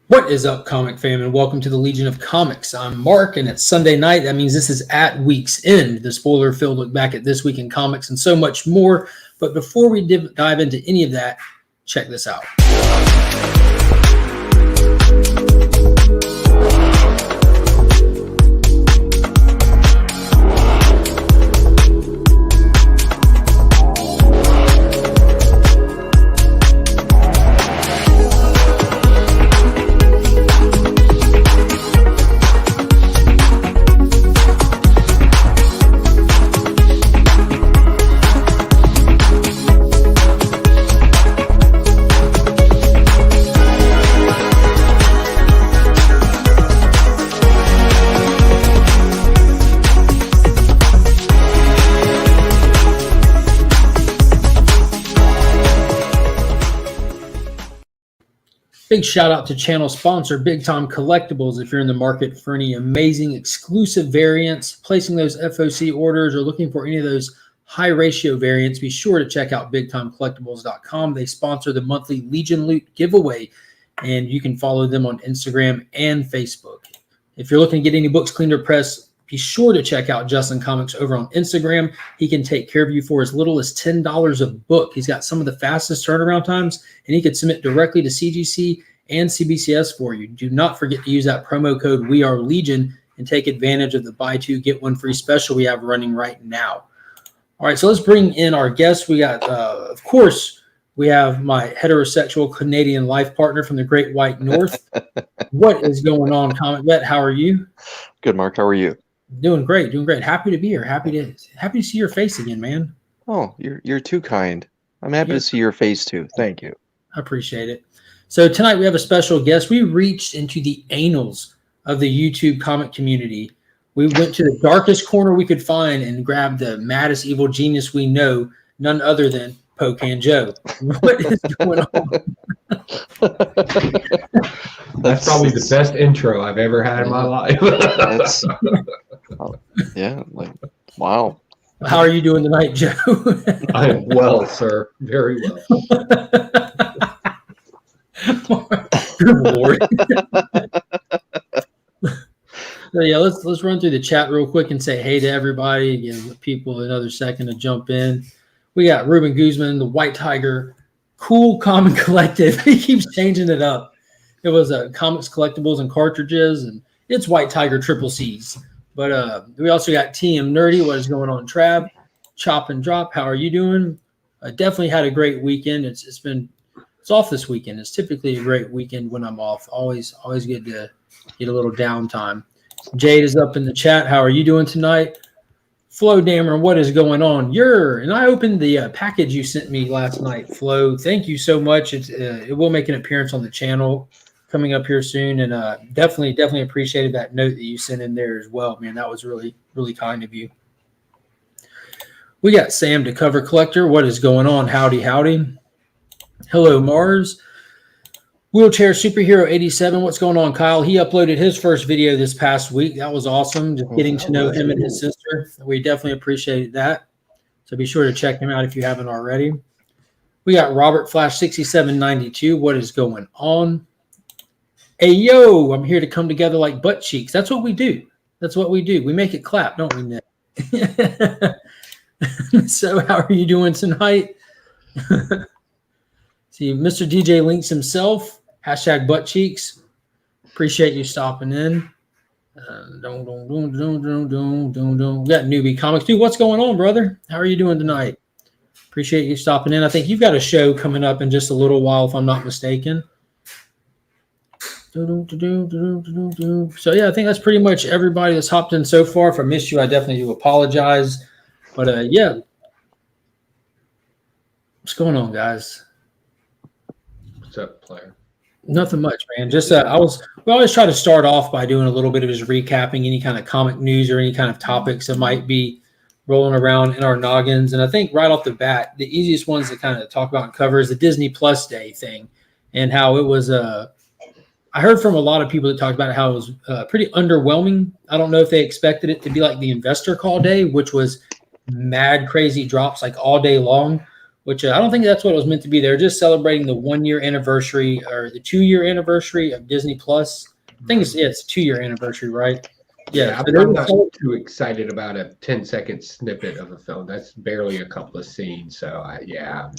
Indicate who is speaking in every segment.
Speaker 1: What is up, comic fam, and welcome to the Legion of Comics. I'm Mark, and it's Sunday night. That means this is at week's end, the spoiler-filled look back at this week in comics and so much more. But before we dive into any of that, check this out. Big shout out to channel sponsor Big Time Collectibles. If you're in the market for any amazing exclusive variants, placing those FOC orders, or looking for any of those high ratio variants, be sure to check out BigTimeCollectibles.com. They sponsor the monthly Legion Loot giveaway, and you can follow them on Instagram and Facebook. If you're looking to get any books cleaned or pressed, be sure to check out Justin Comics over on Instagram. He can take care of you for as little as $10 a book. He's got some of the fastest turnaround times, and he could submit directly to CGC and CBCS for you. Do not forget to use that promo code WeAreLegion and take advantage of the buy two, get one free special we have running right now. All right, so let's bring in our guests. We got, of course, we have my heterosexual Canadian life partner from the Great White North. What is going on, Comic Vet? How are you?
Speaker 2: Good, Mark. How are you?
Speaker 1: Doing great, doing great. Happy to be here. Happy to see your face again, man.
Speaker 2: Oh, you're too kind. I'm happy to see your face too. Thank you.
Speaker 1: I appreciate it. So tonight we have a special guest. We reached into the annals of the YouTube comic community. We went to the darkest corner we could find and grabbed the maddest evil genius we know, none other than Pocan Joe. What is going on?
Speaker 3: That's probably the best intro I've ever had in my life.
Speaker 2: Yeah, like, wow.
Speaker 1: How are you doing tonight, Joe?
Speaker 3: I am well, sir. Very well.
Speaker 1: Good Lord. So yeah, let's run through the chat real quick and say hey to everybody. Give people another second to jump in. We got Ruben Guzman, the White Tiger, Cool Comic Collective. He keeps changing it up. It was comics, collectibles, and cartridges, and it's White Tiger Triple C's. But we also got TM Nerdy. What is going on, Trav? Chop and Drop. How are you doing? Definitely had a great weekend. It's off this weekend. It's typically a great weekend when I'm off. Always good to get a little downtime. Jade is up in the chat. How are you doing tonight? Flo Dameron, what is going on? And I opened the package you sent me last night, Flo. Thank you so much. It will make an appearance on the channel coming up here soon, and definitely appreciated that note that you sent in there as well, man. That was really, really kind of you. We got Sam to Cover Collector. What is going on? Howdy. Hello, Mars. Wheelchair Superhero 87. What's going on, Kyle? He uploaded his first video this past week. That was awesome. Just getting to know him and his sister. We definitely appreciated that. So be sure to check him out if you haven't already. We got Robert Flash 6792. What is going on? Hey, yo, I'm here to come together like butt cheeks. That's what we do. We make it clap, don't we, Nick? So how are you doing tonight? See, Mr. DJ Links himself, hashtag butt cheeks. Appreciate you stopping in. We got Newbie Comics. Dude, what's going on, brother? How are you doing tonight? Appreciate you stopping in. I think you've got a show coming up in just a little while, if I'm not mistaken. So, yeah, I think that's pretty much everybody that's hopped in so far. If I missed you, I definitely do apologize. But, yeah. What's going on, guys?
Speaker 3: What's up, player?
Speaker 1: Nothing much, man. Just we always try to start off by doing a little bit of just recapping any kind of comic news or any kind of topics that might be rolling around in our noggins. And I think right off the bat, the easiest ones to kind of talk about and cover is the Disney Plus Day thing and how it was. I heard from a lot of people that talked about how it was pretty underwhelming. I don't know if they expected it to be like the investor call day, which was mad crazy drops like all day long. Which I don't think that's what it was meant to be. They're just celebrating the 1 year anniversary or the 2 year anniversary of Disney Plus. I think it's a 2 year anniversary, right?
Speaker 3: Yeah, I'm not too excited about a 10-second snippet of a film. That's barely a couple of scenes. So yeah.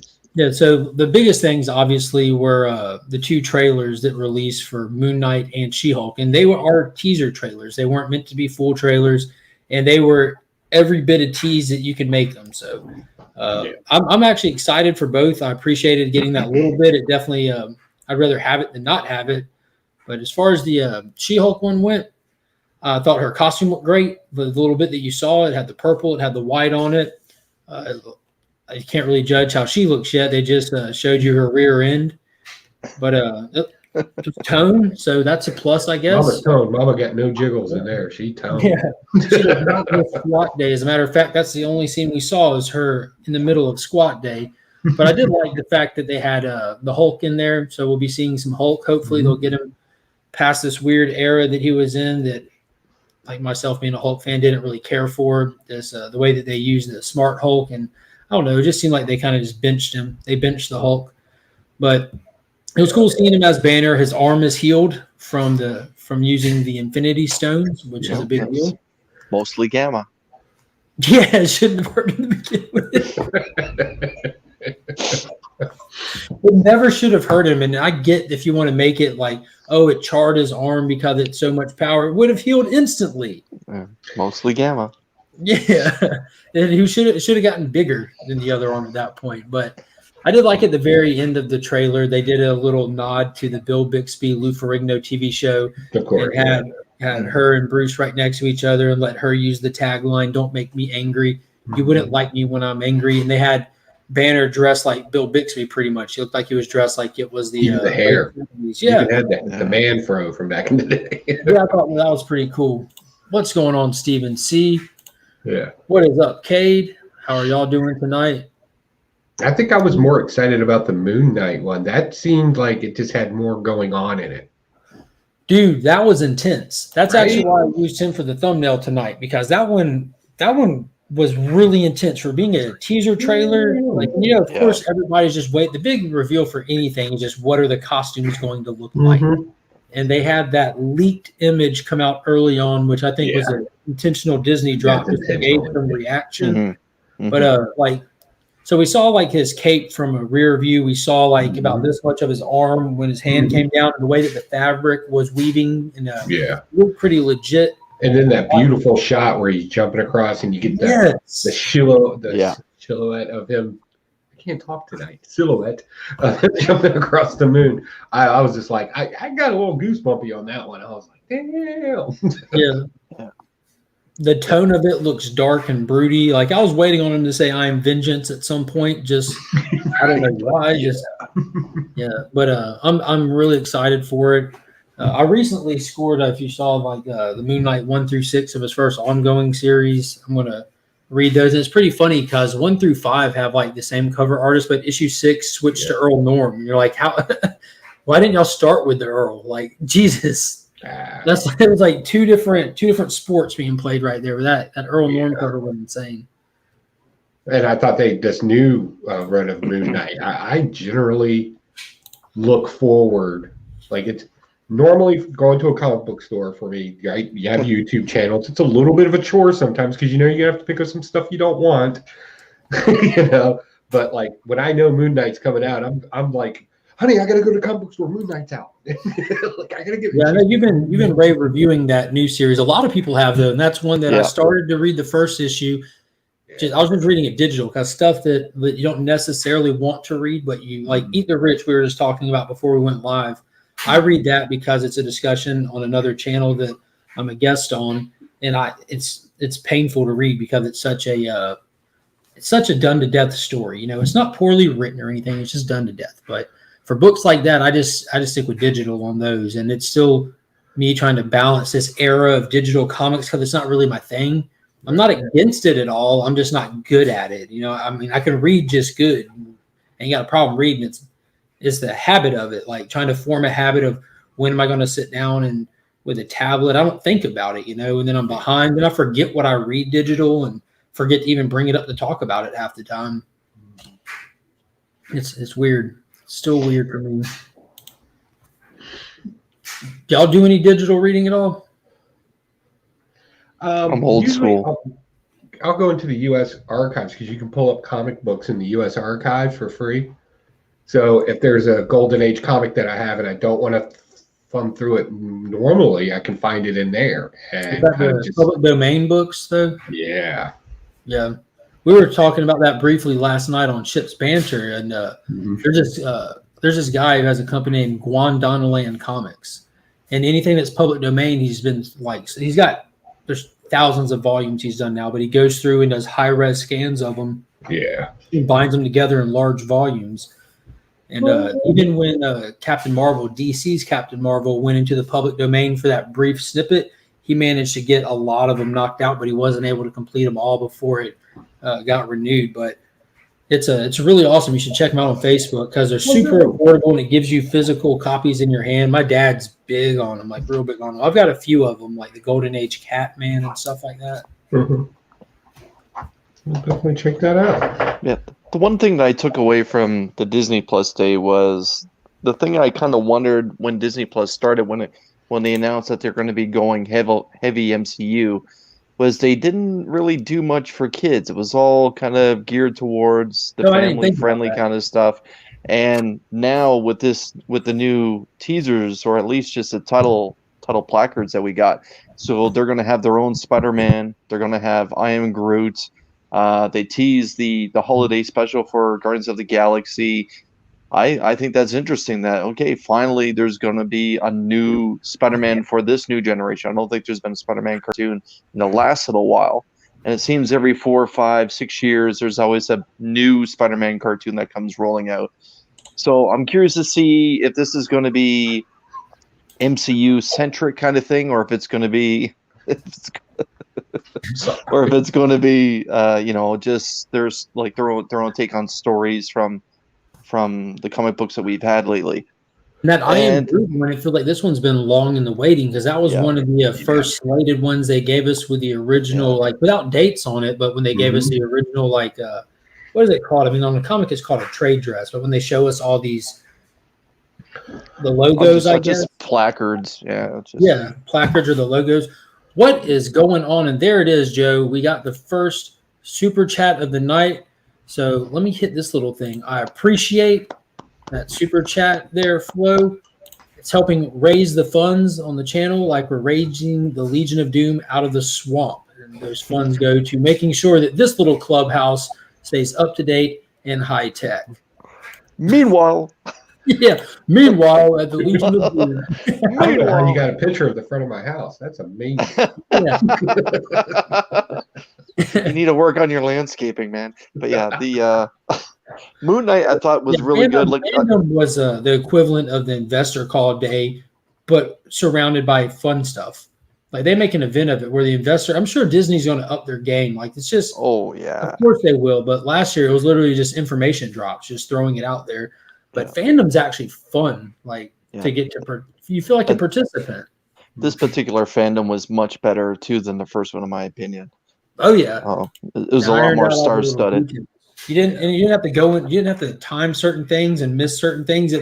Speaker 1: So the biggest things obviously were the 2 trailers that released for Moon Knight and She-Hulk, and they were our teaser trailers. They weren't meant to be full trailers, and they were every bit of tease that you could make them. So. I'm actually excited for both. I appreciated getting that little bit. It definitely, I'd rather have it than not have it. But as far as the She-Hulk one went, I thought her costume looked great. The little bit that you saw, it had the purple, it had the white on it. I can't really judge how she looks yet. They just showed you her rear end. But tone, so that's a plus, I guess.
Speaker 3: Mama's tone. Mama got no jiggles in there. She toned.
Speaker 1: Yeah, she does not miss squat day. As a matter of fact, that's the only scene we saw is her in the middle of squat day. But I did like the fact that they had the Hulk in there, so we'll be seeing some Hulk. Hopefully, they'll get him past this weird era that he was in. That, like myself being a Hulk fan, didn't really care for this the way that they used the Smart Hulk, and I don't know, it just seemed like they kind of just benched him. They benched the Hulk, but. It was cool seeing him as Banner. His arm is healed from using the Infinity Stones, which is a big deal.
Speaker 2: Mostly gamma.
Speaker 1: Yeah, it shouldn't have hurt him to begin with. It never should have hurt him. And I get if you want to make it like, oh, it charred his arm because it's so much power. It would have healed instantly.
Speaker 2: Mostly gamma.
Speaker 1: Yeah, and he should have gotten bigger than the other arm at that point, but. I did like at the very end of the trailer, they did a little nod to the Bill Bixby, Lou Ferrigno TV show.
Speaker 3: Of course.
Speaker 1: And had her and Bruce right next to each other and let her use the tagline, "Don't make me angry. You wouldn't like me when I'm angry." And they had Banner dressed like Bill Bixby pretty much. He looked like he was dressed like it was the
Speaker 3: hair.
Speaker 1: Yeah.
Speaker 3: You had the man fro from back in the day.
Speaker 1: Yeah, I thought that was pretty cool. What's going on, Stephen C?
Speaker 3: Yeah.
Speaker 1: What is up, Cade? How are y'all doing tonight?
Speaker 3: I think I was more excited about the Moon Knight one. That seemed like it just had more going on in it.
Speaker 1: Dude, that was intense. That's actually why I used him for the thumbnail tonight, because that one was really intense for being a teaser trailer. Like, of course, everybody's just waiting. The big reveal for anything is just what are the costumes going to look like. And they had that leaked image come out early on, which I think was an intentional Disney drop to gauge some reaction. But so we saw like his cape from a rear view. We saw like about this much of his arm when his hand came down, and the way that the fabric was weaving, and looked pretty legit. And
Speaker 3: then that beautiful shot where he's jumping across, and you get the silhouette of him. I can't talk tonight. Silhouette jumping across the moon. I was just like, I got a little goosebumpy on that one. I was like, damn.
Speaker 1: Yeah. The tone of it looks dark and broody. Like I was waiting on him to say "I am vengeance" at some point. Just I don't know why. But I'm really excited for it. I recently scored. If you saw like the Moon Knight 1 through 6 of his first ongoing series, I'm gonna read those. And it's pretty funny because 1 through 5 have like the same cover artist, but issue 6 switched to Earl Norm. And you're like, how? Why didn't y'all start with the Earl? Like Jesus. It was like two different sports being played right there. With that Earl Norm cover was insane.
Speaker 3: And I thought this new run of Moon Knight, I generally look forward. Like it's normally going to a comic book store for me. Right? You have YouTube channels. It's a little bit of a chore sometimes because you're gonna have to pick up some stuff you don't want. But like when I know Moon Knight's coming out, I'm like, honey, I gotta go to the comic book store. Moon Knight's out. Like I gotta get.
Speaker 1: Yeah, I know you've been rave reviewing that new series. A lot of people have though, and that's one that I started to read the first issue. I was just reading it digital because stuff that you don't necessarily want to read, but you like Eat the Rich. We were just talking about before we went live. I read that because it's a discussion on another channel that I'm a guest on, and it's painful to read because it's such a done to death story. It's not poorly written or anything. It's just done to death, but. for books like that, I just stick with digital on those, and it's still me trying to balance this era of digital comics because it's not really my thing. I'm not against it at all. I'm just not good at it. You know, I mean, I can read just good. Ain't got a problem reading. It's the habit of it, like trying to form a habit of when am I going to sit down and with a tablet. I don't think about it, you know, and then I'm behind. Then I forget what I read digital and forget to even bring it up to talk about it half the time. It's weird. It's still weird for me. Y'all do any digital reading at all?
Speaker 2: I'm old
Speaker 3: Usually
Speaker 2: school.
Speaker 3: I'll go into the U.S. archives because you can pull up comic books in the U.S. archives for free. So if there's a Golden Age comic that I have and I don't want to thumb through it normally, I can find it in there. And
Speaker 1: Is that the public domain books, though?
Speaker 3: Yeah.
Speaker 1: Yeah. We were talking about that briefly last night on Ship's Banter, and there's this guy who has a company named Guandanaland Comics, and anything that's public domain, there's thousands of volumes he's done now, but he goes through and does high-res scans of them.
Speaker 3: Yeah.
Speaker 1: He binds them together in large volumes. And even when Captain Marvel, DC's Captain Marvel, went into the public domain for that brief snippet, he managed to get a lot of them knocked out, but he wasn't able to complete them all before it got renewed. But it's really awesome. You should check them out on Facebook because they're super affordable and it gives you physical copies in your hand. My dad's big on them, like real big on them. I've got a few of them, like the Golden Age Catman and stuff like that.
Speaker 3: Mm-hmm. I'll definitely check that out.
Speaker 2: Yeah, the one thing that I took away from the Disney Plus day was the thing I kind of wondered when Disney Plus started, when they announced that they're going to be going heavy MCU, was they didn't really do much for kids. It was all kind of geared towards the family-friendly kind of stuff. And now with the new teasers, or at least just the title placards that we got, so they're going to have their own Spider-Man. They're going to have I Am Groot. They tease the holiday special for Guardians of the Galaxy. I think that's interesting that, okay, finally there's going to be a new Spider-Man for this new generation. I don't think there's been a Spider-Man cartoon in the last little while. And it seems every 4, 5, 6 years, there's always a new Spider-Man cartoon that comes rolling out. So I'm curious to see if this is going to be MCU-centric kind of thing, or if it's going to be... or if it's going to be, just there's like their own take on stories from the comic books that we've had lately.
Speaker 1: And that I Am Groot one, I feel like this one's been long in the waiting because that was one of the first slated ones they gave us with the original, like without dates on it, but when they gave us the original, like, what is it called? I mean, on the comic, it's called a trade dress, but when they show us all the logos, I guess.
Speaker 2: Just placards.
Speaker 1: Placards or the logos. What is going on? And there it is, Joe. We got the first super chat of the night. So let me hit this little thing. I appreciate that super chat there, Flo. It's helping raise the funds on the channel, like we're raising the Legion of Doom out of the swamp. And those funds go to making sure that this little clubhouse stays up to date and high tech.
Speaker 2: Meanwhile,
Speaker 1: Meanwhile, at the Legion of Doom.
Speaker 3: I don't know how you got a picture of the front of my house. That's amazing.
Speaker 2: You need to work on your landscaping, man. But yeah, the Moon Knight I thought was really good.
Speaker 1: Fandom was the equivalent of the Investor Call Day, but surrounded by fun stuff. Like they make an event of it where the investor. I'm sure Disney's going to up their game. Like it's just.
Speaker 2: Oh yeah.
Speaker 1: Of course they will. But last year it was literally just information drops, just throwing it out there. But Fandom's actually fun. Like to get to. You feel like a participant.
Speaker 2: This particular Fandom was much better too than the first one, in my opinion.
Speaker 1: Oh yeah.
Speaker 2: It was a lot more star-studded.
Speaker 1: You didn't have to go in. You didn't have to time certain things and miss certain things.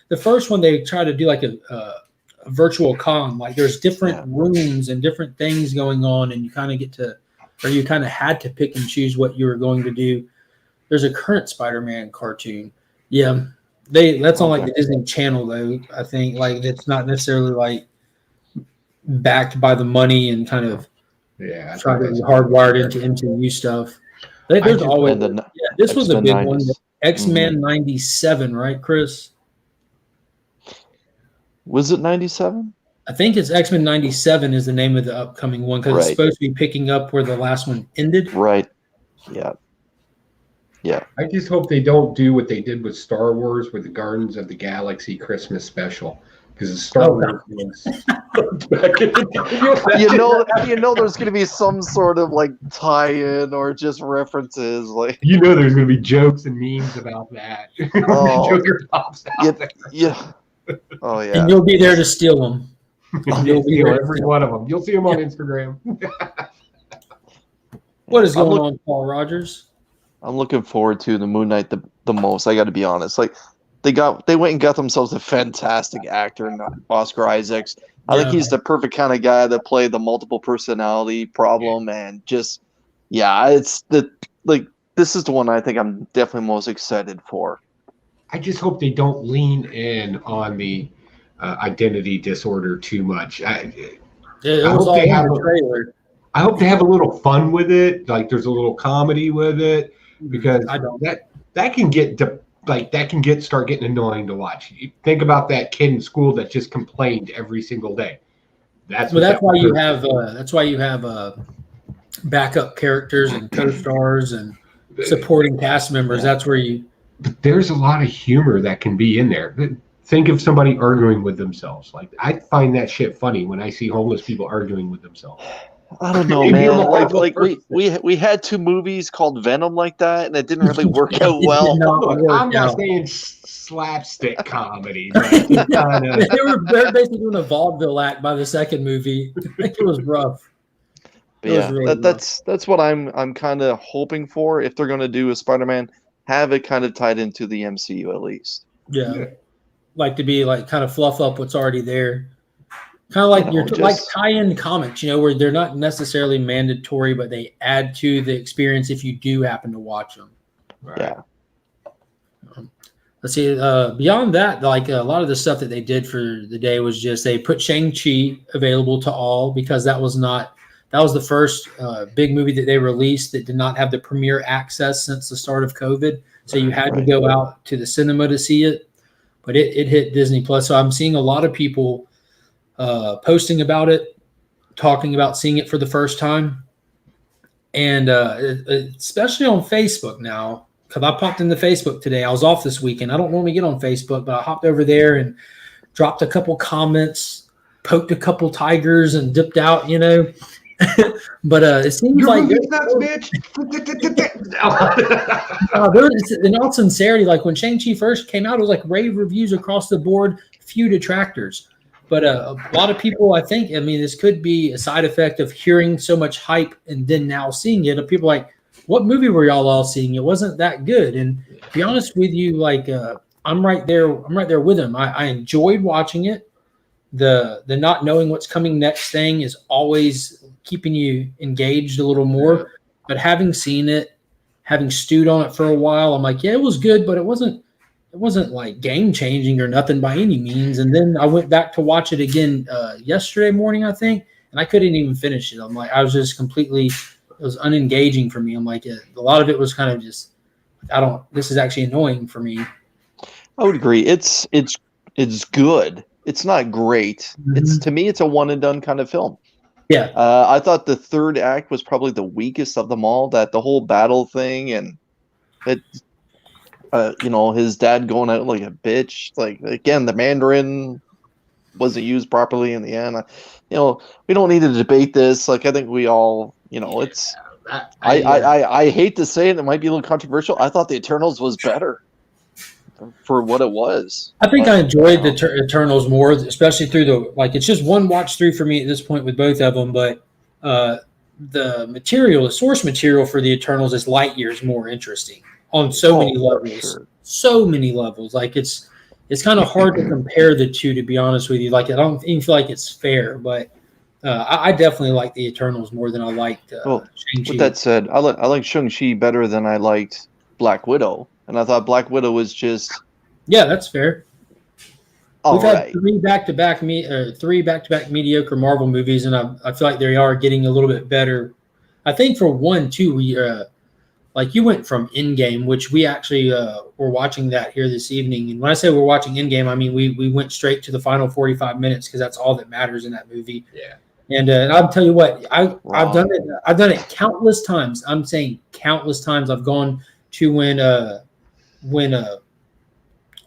Speaker 1: The first one they tried to do like a virtual con. Like there's different rooms and different things going on, and you kind of you kind of had to pick and choose what you were going to do. There's a current Spider-Man cartoon. Yeah, that's on like the Disney Channel though. I think like it's not necessarily like backed by the money and kind of trying to be hardwired into MCU stuff. There's always this was a big one. X-Men 97, right, Chris?
Speaker 2: Was it 97?
Speaker 1: I think it's X-Men 97 is the name of the upcoming one because it's supposed to be picking up where the last one ended.
Speaker 2: Right. Yeah. Yeah.
Speaker 3: I just hope they don't do what they did with Star Wars with the Guardians of the Galaxy Christmas special. Because the Star Wars ones back in the day,
Speaker 2: you know, there's going to be some sort of like tie-in or just references, like
Speaker 3: you know, there's going to be jokes and memes about that.
Speaker 2: Oh,
Speaker 3: Joker pops out there.
Speaker 2: yeah. Oh yeah.
Speaker 1: And you'll be there to steal them.
Speaker 3: You'll see every one of them. You'll see them on Instagram.
Speaker 1: What is going on, Paul Rogers?
Speaker 2: I'm looking forward to the Moon Knight the most. I got to be honest. Like they went and got themselves a fantastic actor in Oscar Isaacs. I think he's the perfect kind of guy to play the multiple personality problem, and just it's this is the one I think I'm definitely most excited for.
Speaker 3: I just hope they don't lean in on the identity disorder too much. I hope they have I hope they have a little fun with it. Like there's a little comedy with it, because that can start getting annoying to watch. You think about that kid in school that just complained every single day. That's why you
Speaker 1: have backup characters and co-stars and supporting cast members. That's where
Speaker 3: But there's a lot of humor that can be in there. Think of somebody arguing with themselves. Like I find that shit funny when I see homeless people arguing with themselves.
Speaker 2: I don't know, man. Like we had 2 movies called Venom like that, and it didn't really work out well.
Speaker 3: I'm not saying slapstick comedy, but they
Speaker 1: were basically doing a vaudeville act by the second movie. I think it was rough.
Speaker 2: But that's what I'm kind of hoping for. If they're going to do a Spider-Man, have it kind of tied into the MCU at least.
Speaker 1: Yeah. Like to be like kind of fluff up what's already there. Kind of like like tie-in comics, where they're not necessarily mandatory, but they add to the experience if you do happen to watch them.
Speaker 3: Right.
Speaker 2: Yeah.
Speaker 1: Let's see. Beyond that, like a lot of the stuff that they did for the day was just they put Shang-Chi available to all, because that was the first big movie that they released that did not have the premiere access since the start of COVID. So you had to go out to the cinema to see it, but it hit Disney Plus. So I'm seeing a lot of people posting about it, talking about seeing it for the first time, and especially on Facebook now, because I popped into Facebook today. I was off this weekend. I don't normally get on Facebook, but I hopped over there and dropped a couple comments, poked a couple tigers, and dipped out, But it seems like
Speaker 3: nuts, bitch.
Speaker 1: In all sincerity, like when Shang-Chi first came out, it was like rave reviews across the board, few detractors. But a lot of people, this could be a side effect of hearing so much hype and then now seeing it. People like, what movie were y'all all seeing? It wasn't that good. And to be honest with you, like I'm right there with him. I enjoyed watching it. The not knowing what's coming next thing is always keeping you engaged a little more. But having seen it, having stewed on it for a while, I'm like, yeah, it was good, but it wasn't like game changing or nothing by any means. And then I went back to watch it again yesterday morning, I think, and I couldn't even finish it. I'm like, I was just it was unengaging for me. I'm like, a lot of it was kind of just, this is actually annoying for me.
Speaker 2: I would agree. It's good. It's not great. Mm-hmm. To me, it's a one and done kind of film.
Speaker 1: Yeah.
Speaker 2: I thought the third act was probably the weakest of them all. That the whole battle thing and it, his dad going out like a bitch. Like again, the Mandarin wasn't used properly in the end. We don't need to debate this. Like I think we all, it's. I hate to say it. It might be a little controversial. I thought the Eternals was better for what it was.
Speaker 1: I think I enjoyed the Eternals more, especially through it's just one watch through for me at this point with both of them. But the source material for the Eternals is light years more interesting on so many levels. Sure. So many levels. Like it's kind of hard to compare the two, to be honest with you. Like I don't even feel like it's fair, but I definitely like the Eternals more than I liked Shang-Chi.
Speaker 2: With that said, I like Shang-Chi better than I liked Black Widow. And I thought Black Widow was just...
Speaker 1: Yeah, that's fair. We've
Speaker 2: had
Speaker 1: three back-to-back mediocre Marvel movies, and I feel like they are getting a little bit better. I think for 1, 2, we you went from Endgame, which we actually were watching that here this evening. And when I say we're watching Endgame, I mean we went straight to the final 45 minutes because that's all that matters in that movie.
Speaker 3: Yeah.
Speaker 1: And I'll tell you what, I've done it countless times. I'm saying countless times. I've gone to when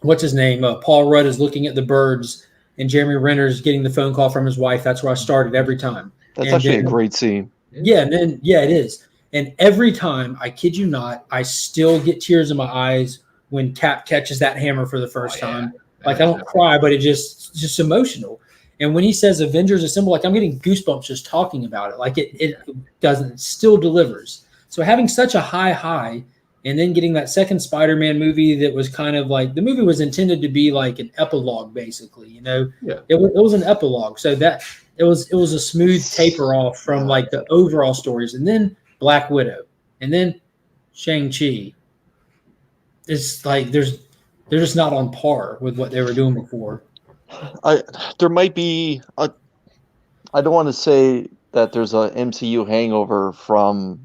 Speaker 1: what's his name? Paul Rudd is looking at the birds and Jeremy Renner's getting the phone call from his wife. That's where I started every time.
Speaker 2: That's
Speaker 1: And
Speaker 2: actually
Speaker 1: then,
Speaker 2: a great scene.
Speaker 1: Yeah, and then it is. And every time, I kid you not, I still get tears in my eyes when Cap catches that hammer for the first time. Like I don't cry, but it's just emotional. And when he says Avengers Assemble, like I'm getting goosebumps just talking about it. Like it doesn't, it still delivers. So having such a high, and then getting that second Spider-Man movie that was kind of like, the movie was intended to be like an epilogue, basically. You know, it was an epilogue. So that it was a smooth taper off from like the overall stories, and then Black Widow, and then Shang-Chi. It's like they're just not on par with what they were doing before.
Speaker 2: There might be I don't want to say that there's a MCU hangover from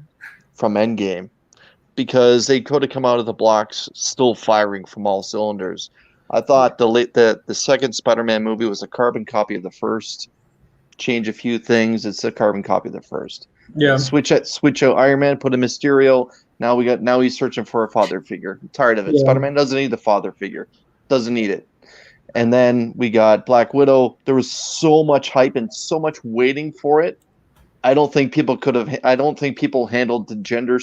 Speaker 2: Endgame, because they could have come out of the blocks still firing from all cylinders. I thought the second Spider-Man movie was a carbon copy of the first. Change a few things. It's a carbon copy of the first.
Speaker 1: Yeah.
Speaker 2: Switch out Iron Man, put a Mysterio. Now he's searching for a father figure. I'm tired of it.
Speaker 1: Yeah.
Speaker 2: Spider-Man doesn't need the father figure. Doesn't need it. And then we got Black Widow. There was so much hype and so much waiting for it. I don't think people handled the gender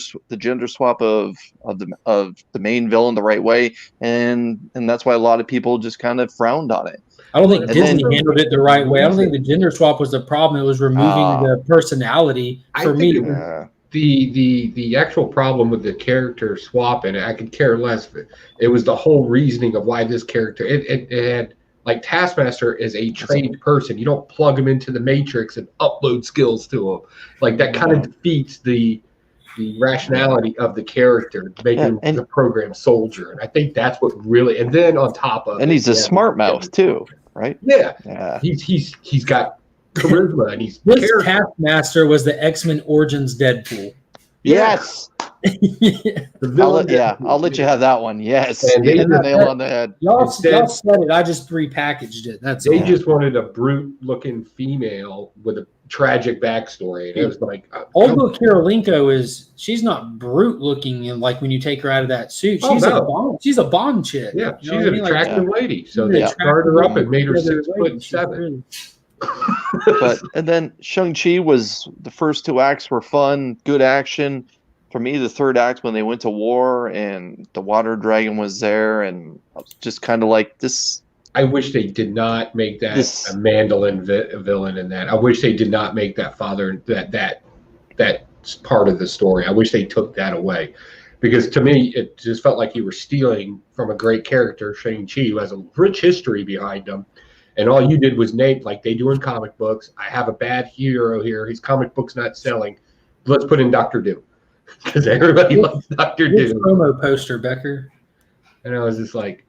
Speaker 2: swap of the main villain the right way, and that's why a lot of people just kind of frowned on it.
Speaker 1: I don't think Disney handled it the right way. I don't think the gender swap was the problem. It was removing the personality for me.
Speaker 3: The actual problem with the character swap, and I could care less. It was the whole reasoning of why this character. It had, like, Taskmaster is a trained person. You don't plug him into the Matrix and upload skills to him. Like, that kind of defeats the rationality of the character, making him the program soldier. And I think that's what really. And then on top of,
Speaker 2: and he's a smart mouth too, right?
Speaker 3: Yeah. He's got charisma, and
Speaker 1: this Taskmaster was the X-Men Origins Deadpool.
Speaker 2: Yes. I'll let you have that one. Yes.
Speaker 3: And
Speaker 2: they hit the nail on the head.
Speaker 1: Y'all said it. I just repackaged it.
Speaker 3: They just wanted a brute-looking female with a tragic backstory, and it was like,
Speaker 1: Olga Kurylenko she's not brute-looking, and like when you take her out of that suit, she's a Bond chick.
Speaker 3: Yeah, she's an attractive lady. So they started her up and made her 6'7".
Speaker 2: And then Shang-Chi was, the first two acts were fun, good action. For me, the third act, when they went to war and the water dragon was there, and I was just kind of like, this.
Speaker 3: I wish they did not make that a mandolin villain in that. I wish they did not make that father that part of the story. I wish they took that away, because to me it just felt like you were stealing from a great character, Shang-Chi, who has a rich history behind him, and all you did was name, like they do in comic books. I have a bad hero here. His comic book's not selling. Let's put in Dr. Doom, because everybody loves Dr. Doom.
Speaker 1: Promo poster, Becker.
Speaker 3: And I was just like,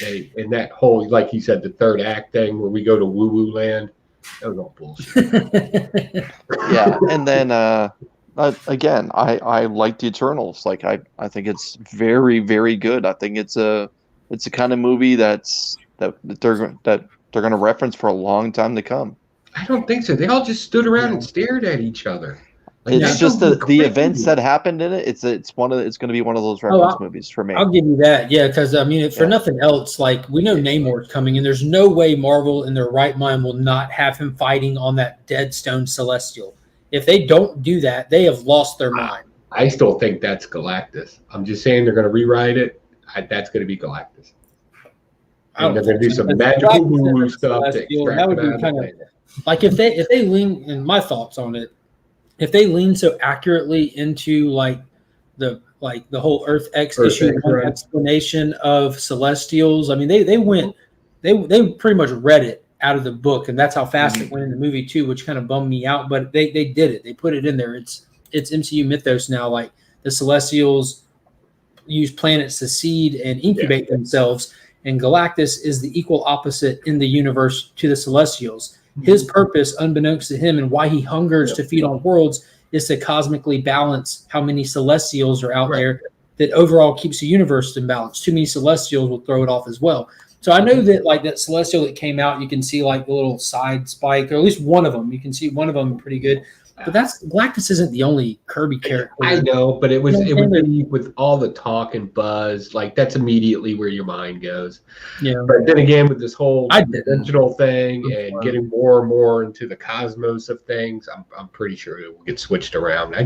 Speaker 3: and that whole, like you said, the third act thing where we go to Woo Woo Land, that was all bullshit.
Speaker 2: Yeah, and then again, I like the Eternals. Like I think it's very, very good. I think it's a kind of movie that they're going to reference for a long time to come.
Speaker 3: I don't think so. They all just stood around and stared at each other. Like,
Speaker 2: it's just the events that happened in it. It's going to be one of those reference movies for me.
Speaker 1: I'll give you that. Yeah, because I mean, for nothing else, like we know Namor's coming, and there's no way Marvel in their right mind will not have him fighting on that dead stone Celestial. If they don't do that, they have lost their mind.
Speaker 3: I still think that's Galactus. I'm just saying they're going to rewrite it. That's going to be Galactus. And they're going to do some magical woo stuff to extract
Speaker 1: that would be kind of like if they lean, and my thoughts on it, if they lean so accurately into like the whole Earth X issue explanation of Celestials. I mean, they pretty much read it out of the book, and that's how fast it went in the movie too, which kind of bummed me out. But they did it. They put it in there. It's MCU mythos now. Like the Celestials use planets to seed and incubate themselves, and Galactus is the equal opposite in the universe to the Celestials. His purpose, unbeknownst to him, and why he hungers to feed on worlds, is to cosmically balance how many Celestials are out there. That overall keeps the universe in balance. Too many Celestials will throw it off as well. So I know that like that Celestial that came out, you can see like the little side spike, or at least one of them. You can see one of them pretty good. But Galactus isn't the only Kirby character.
Speaker 3: I know, but it would be with all the talk and buzz, like that's immediately where your mind goes.
Speaker 1: Yeah.
Speaker 3: But then again, with this whole dimensional thing and getting more and more into the cosmos of things, I'm pretty sure it will get switched around. I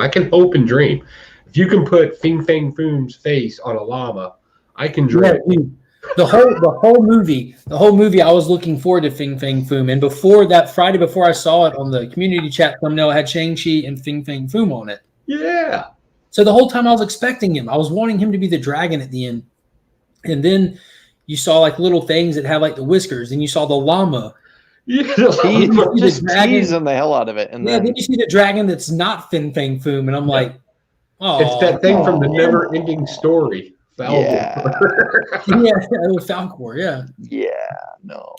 Speaker 3: can hope and dream. If you can put Fing Fang Foom's face on a llama, I can dream.
Speaker 1: Yeah, the whole movie, I was looking forward to Fing Fang Foom. And before that, Friday before I saw it on the community chat thumbnail, it had Shang-Chi and Fing Fang Foom on it.
Speaker 3: Yeah.
Speaker 1: So the whole time I was expecting him. I was wanting him to be the dragon at the end. And then you saw like little things that have like the whiskers, and you saw the llama.
Speaker 2: Yeah, just teasing the hell out of it. And
Speaker 1: then you see the dragon that's not Fing Fang Foom, and I'm like, oh.
Speaker 3: It's that thing from the never-ending story.
Speaker 2: Yeah.
Speaker 1: It was Falcor, yeah.
Speaker 2: Yeah, no.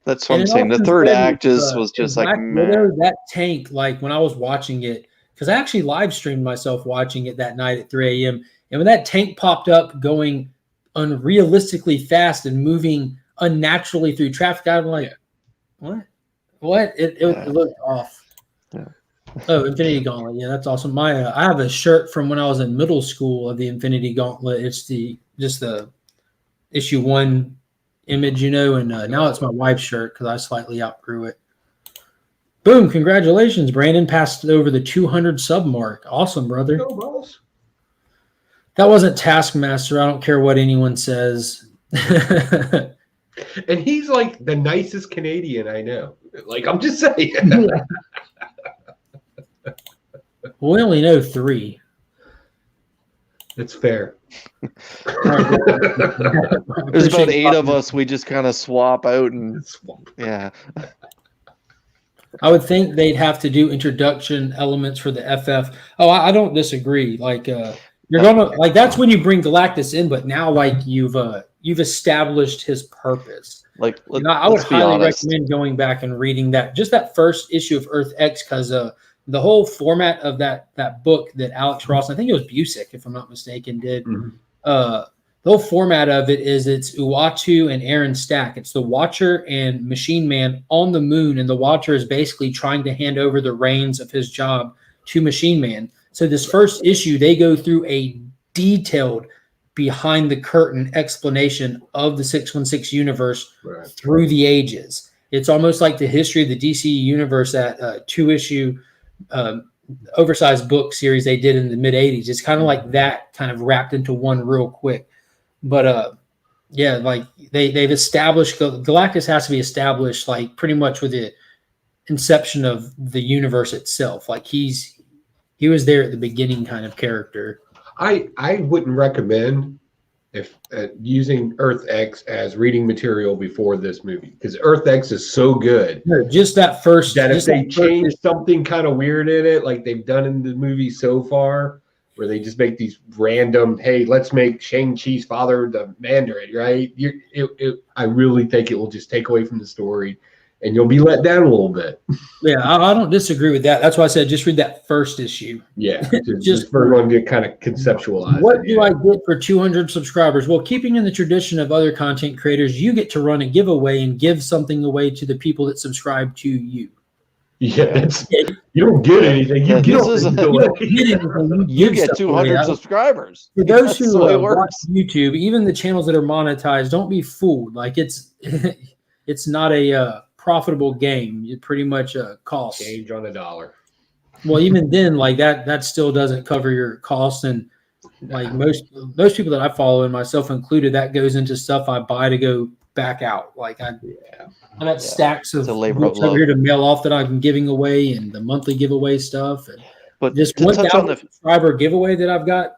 Speaker 2: That's what I'm saying. The third act was just like,
Speaker 1: man. That tank, like when I was watching it, because I actually live streamed myself watching it that night at 3 a.m. And when that tank popped up going unrealistically fast and moving unnaturally through traffic, I'm like, what? It looked off.
Speaker 2: Yeah.
Speaker 1: Oh, Infinity Gauntlet. Yeah, that's awesome. I have a shirt from when I was in middle school of the Infinity Gauntlet. It's just the issue 1 image, and now it's my wife's shirt because I slightly outgrew it. Boom! Congratulations, Brandon passed over the 200 sub mark. Awesome, brother.
Speaker 3: Go, boss.
Speaker 1: That wasn't Taskmaster. I don't care what anyone says.
Speaker 3: And he's like the nicest Canadian I know. Like, I'm just saying.
Speaker 1: We only know 3.
Speaker 3: It's fair.
Speaker 2: There's about 8 of us. We just kind of swap out and yeah.
Speaker 1: I would think they'd have to do introduction elements for the FF. Oh, I don't disagree. Like you're gonna like that's when you bring Galactus in, but now like you've established his purpose.
Speaker 2: Like
Speaker 1: I would highly recommend going back and reading that first issue of Earth X, because the whole format of that book that Alex Ross, I think it was Busick, if I'm not mistaken, did.
Speaker 3: Mm-hmm.
Speaker 1: The whole format of it is it's Uatu and Aaron Stack. It's the Watcher and Machine Man on the moon, and the Watcher is basically trying to hand over the reins of his job to Machine Man. So this first issue, they go through a detailed behind the curtain explanation of the 616 universe through the ages. It's almost like the history of the DC universe, that 2-issue oversized book series they did in the mid 80s. It's kind of like that, kind of wrapped into one real quick. But like they've established Galactus has to be established like pretty much with the inception of the universe itself. Like he was there at the beginning kind of character.
Speaker 3: I wouldn't recommend if using Earth X as reading material before this movie, because Earth X is so good.
Speaker 1: No, just that first.
Speaker 3: That if they change something kind of weird in it, like they've done in the movie so far, where they just make these random, hey, let's make Shang-Chi's father the Mandarin, right? I really think it will just take away from the story, and you'll be let down a little bit.
Speaker 1: Yeah, I don't disagree with that. That's why I said just read that first issue.
Speaker 3: Yeah, just for everyone to kind of conceptualize.
Speaker 1: What do I get for 200 subscribers? Well, keeping in the tradition of other content creators, you get to run a giveaway and give something away to the people that subscribe to you.
Speaker 3: Yeah, you don't get anything. You
Speaker 2: get 200 subscribers.
Speaker 1: For those who watch YouTube, even the channels that are monetized, don't be fooled. Like it's not a profitable game. It pretty much costs.
Speaker 3: Change on the dollar.
Speaker 1: Well, even then, like that still doesn't cover your costs, and like most people that I follow, and myself included, that goes into stuff I buy to go back out. Like I got stacks of books over here to mail off that I'm giving away, and the monthly giveaway stuff. And
Speaker 2: but
Speaker 1: this 1,000 subscriber giveaway that I've got,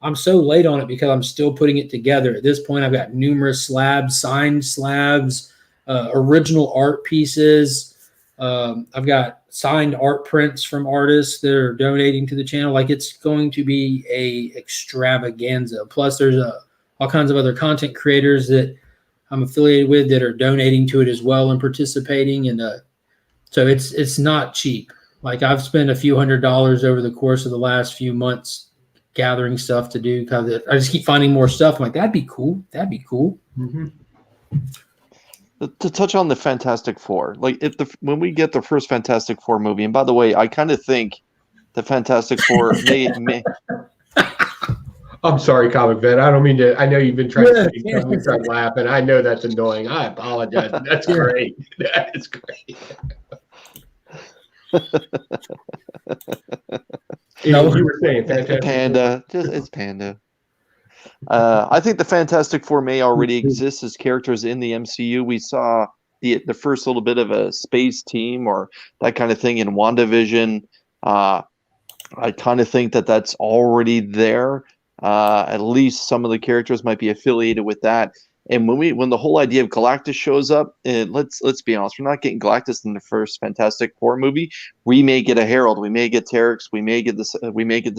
Speaker 1: I'm so late on it because I'm still putting it together. At this point, I've got numerous slabs, signed slabs, original art pieces. I've got signed art prints from artists that are donating to the channel. Like it's going to be a extravaganza. Plus, there's all kinds of other content creators that I'm affiliated with that are donating to it as well and participating. And so it's not cheap. Like I've spent a few $100s over the course of the last few months gathering stuff to do. Cause I just keep finding more stuff. I'm like, that'd be cool. That'd be cool.
Speaker 3: Mm-hmm.
Speaker 2: To touch on the Fantastic Four, like when we get the first Fantastic Four movie, and by the way, I kind of think the Fantastic Four may
Speaker 3: I'm sorry, Comic Vet. I don't mean to. I know you've been trying to
Speaker 1: Yeah.
Speaker 3: we start laughing. I know that's annoying. I apologize. That's
Speaker 1: Yeah.
Speaker 3: great. That is great.
Speaker 1: No.
Speaker 3: You were saying Fantastic
Speaker 2: Panda, it's Panda. I think the Fantastic Four may already exist as characters in the MCU. We saw the first little bit of a space team or that kind of thing in WandaVision. I kind of think that that's already there. At least some of the characters might be affiliated with that. And when the whole idea of Galactus shows up, and let's be honest, we're not getting Galactus in the first Fantastic Four movie. We may get a Herald, we may get Terex, we may get the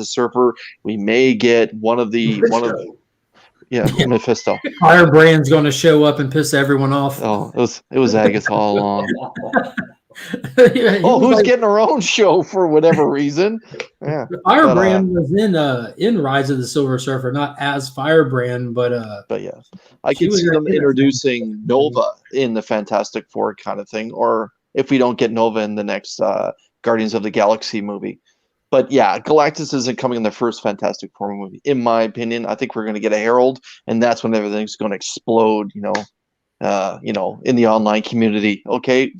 Speaker 2: Surfer, we may get Mephisto.
Speaker 1: Firebrand's going to show up and piss everyone off.
Speaker 2: Oh, it was Agus all along.
Speaker 1: Yeah,
Speaker 2: Who's getting her own show for whatever reason? Yeah,
Speaker 1: Firebrand was in Rise of the Silver Surfer, not as Firebrand, but
Speaker 2: yeah, I could see them introducing Nova in the Fantastic Four kind of thing, or if we don't get Nova in the next Guardians of the Galaxy movie. But yeah, Galactus isn't coming in the first Fantastic Four movie, in my opinion. I think we're going to get a Herald, and that's when everything's going to explode. In the online community. Okay,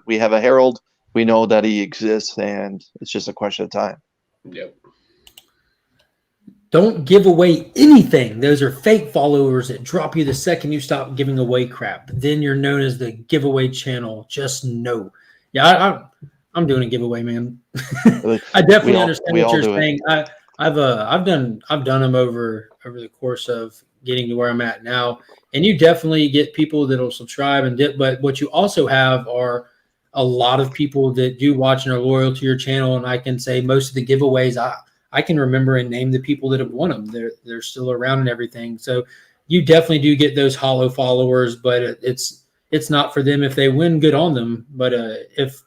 Speaker 2: we have a Herald. We know that he exists, and it's just a question of time.
Speaker 3: Yep.
Speaker 1: don't give away anything. Those are fake followers that drop you the second you stop giving away crap. Then you're known as the giveaway channel. Just know. Yeah, I'm doing a giveaway, man. I definitely understand what you're saying. I've done them over the course of getting to where I'm at now, and you definitely get people that'll subscribe and dip. But what you also have are a lot of people that do watch and are loyal to your channel. And I can say most of the giveaways I can remember and name the people that have won them. They're still around and everything. So you definitely do get those hollow followers, but it's not for them. If they win, good on them. But if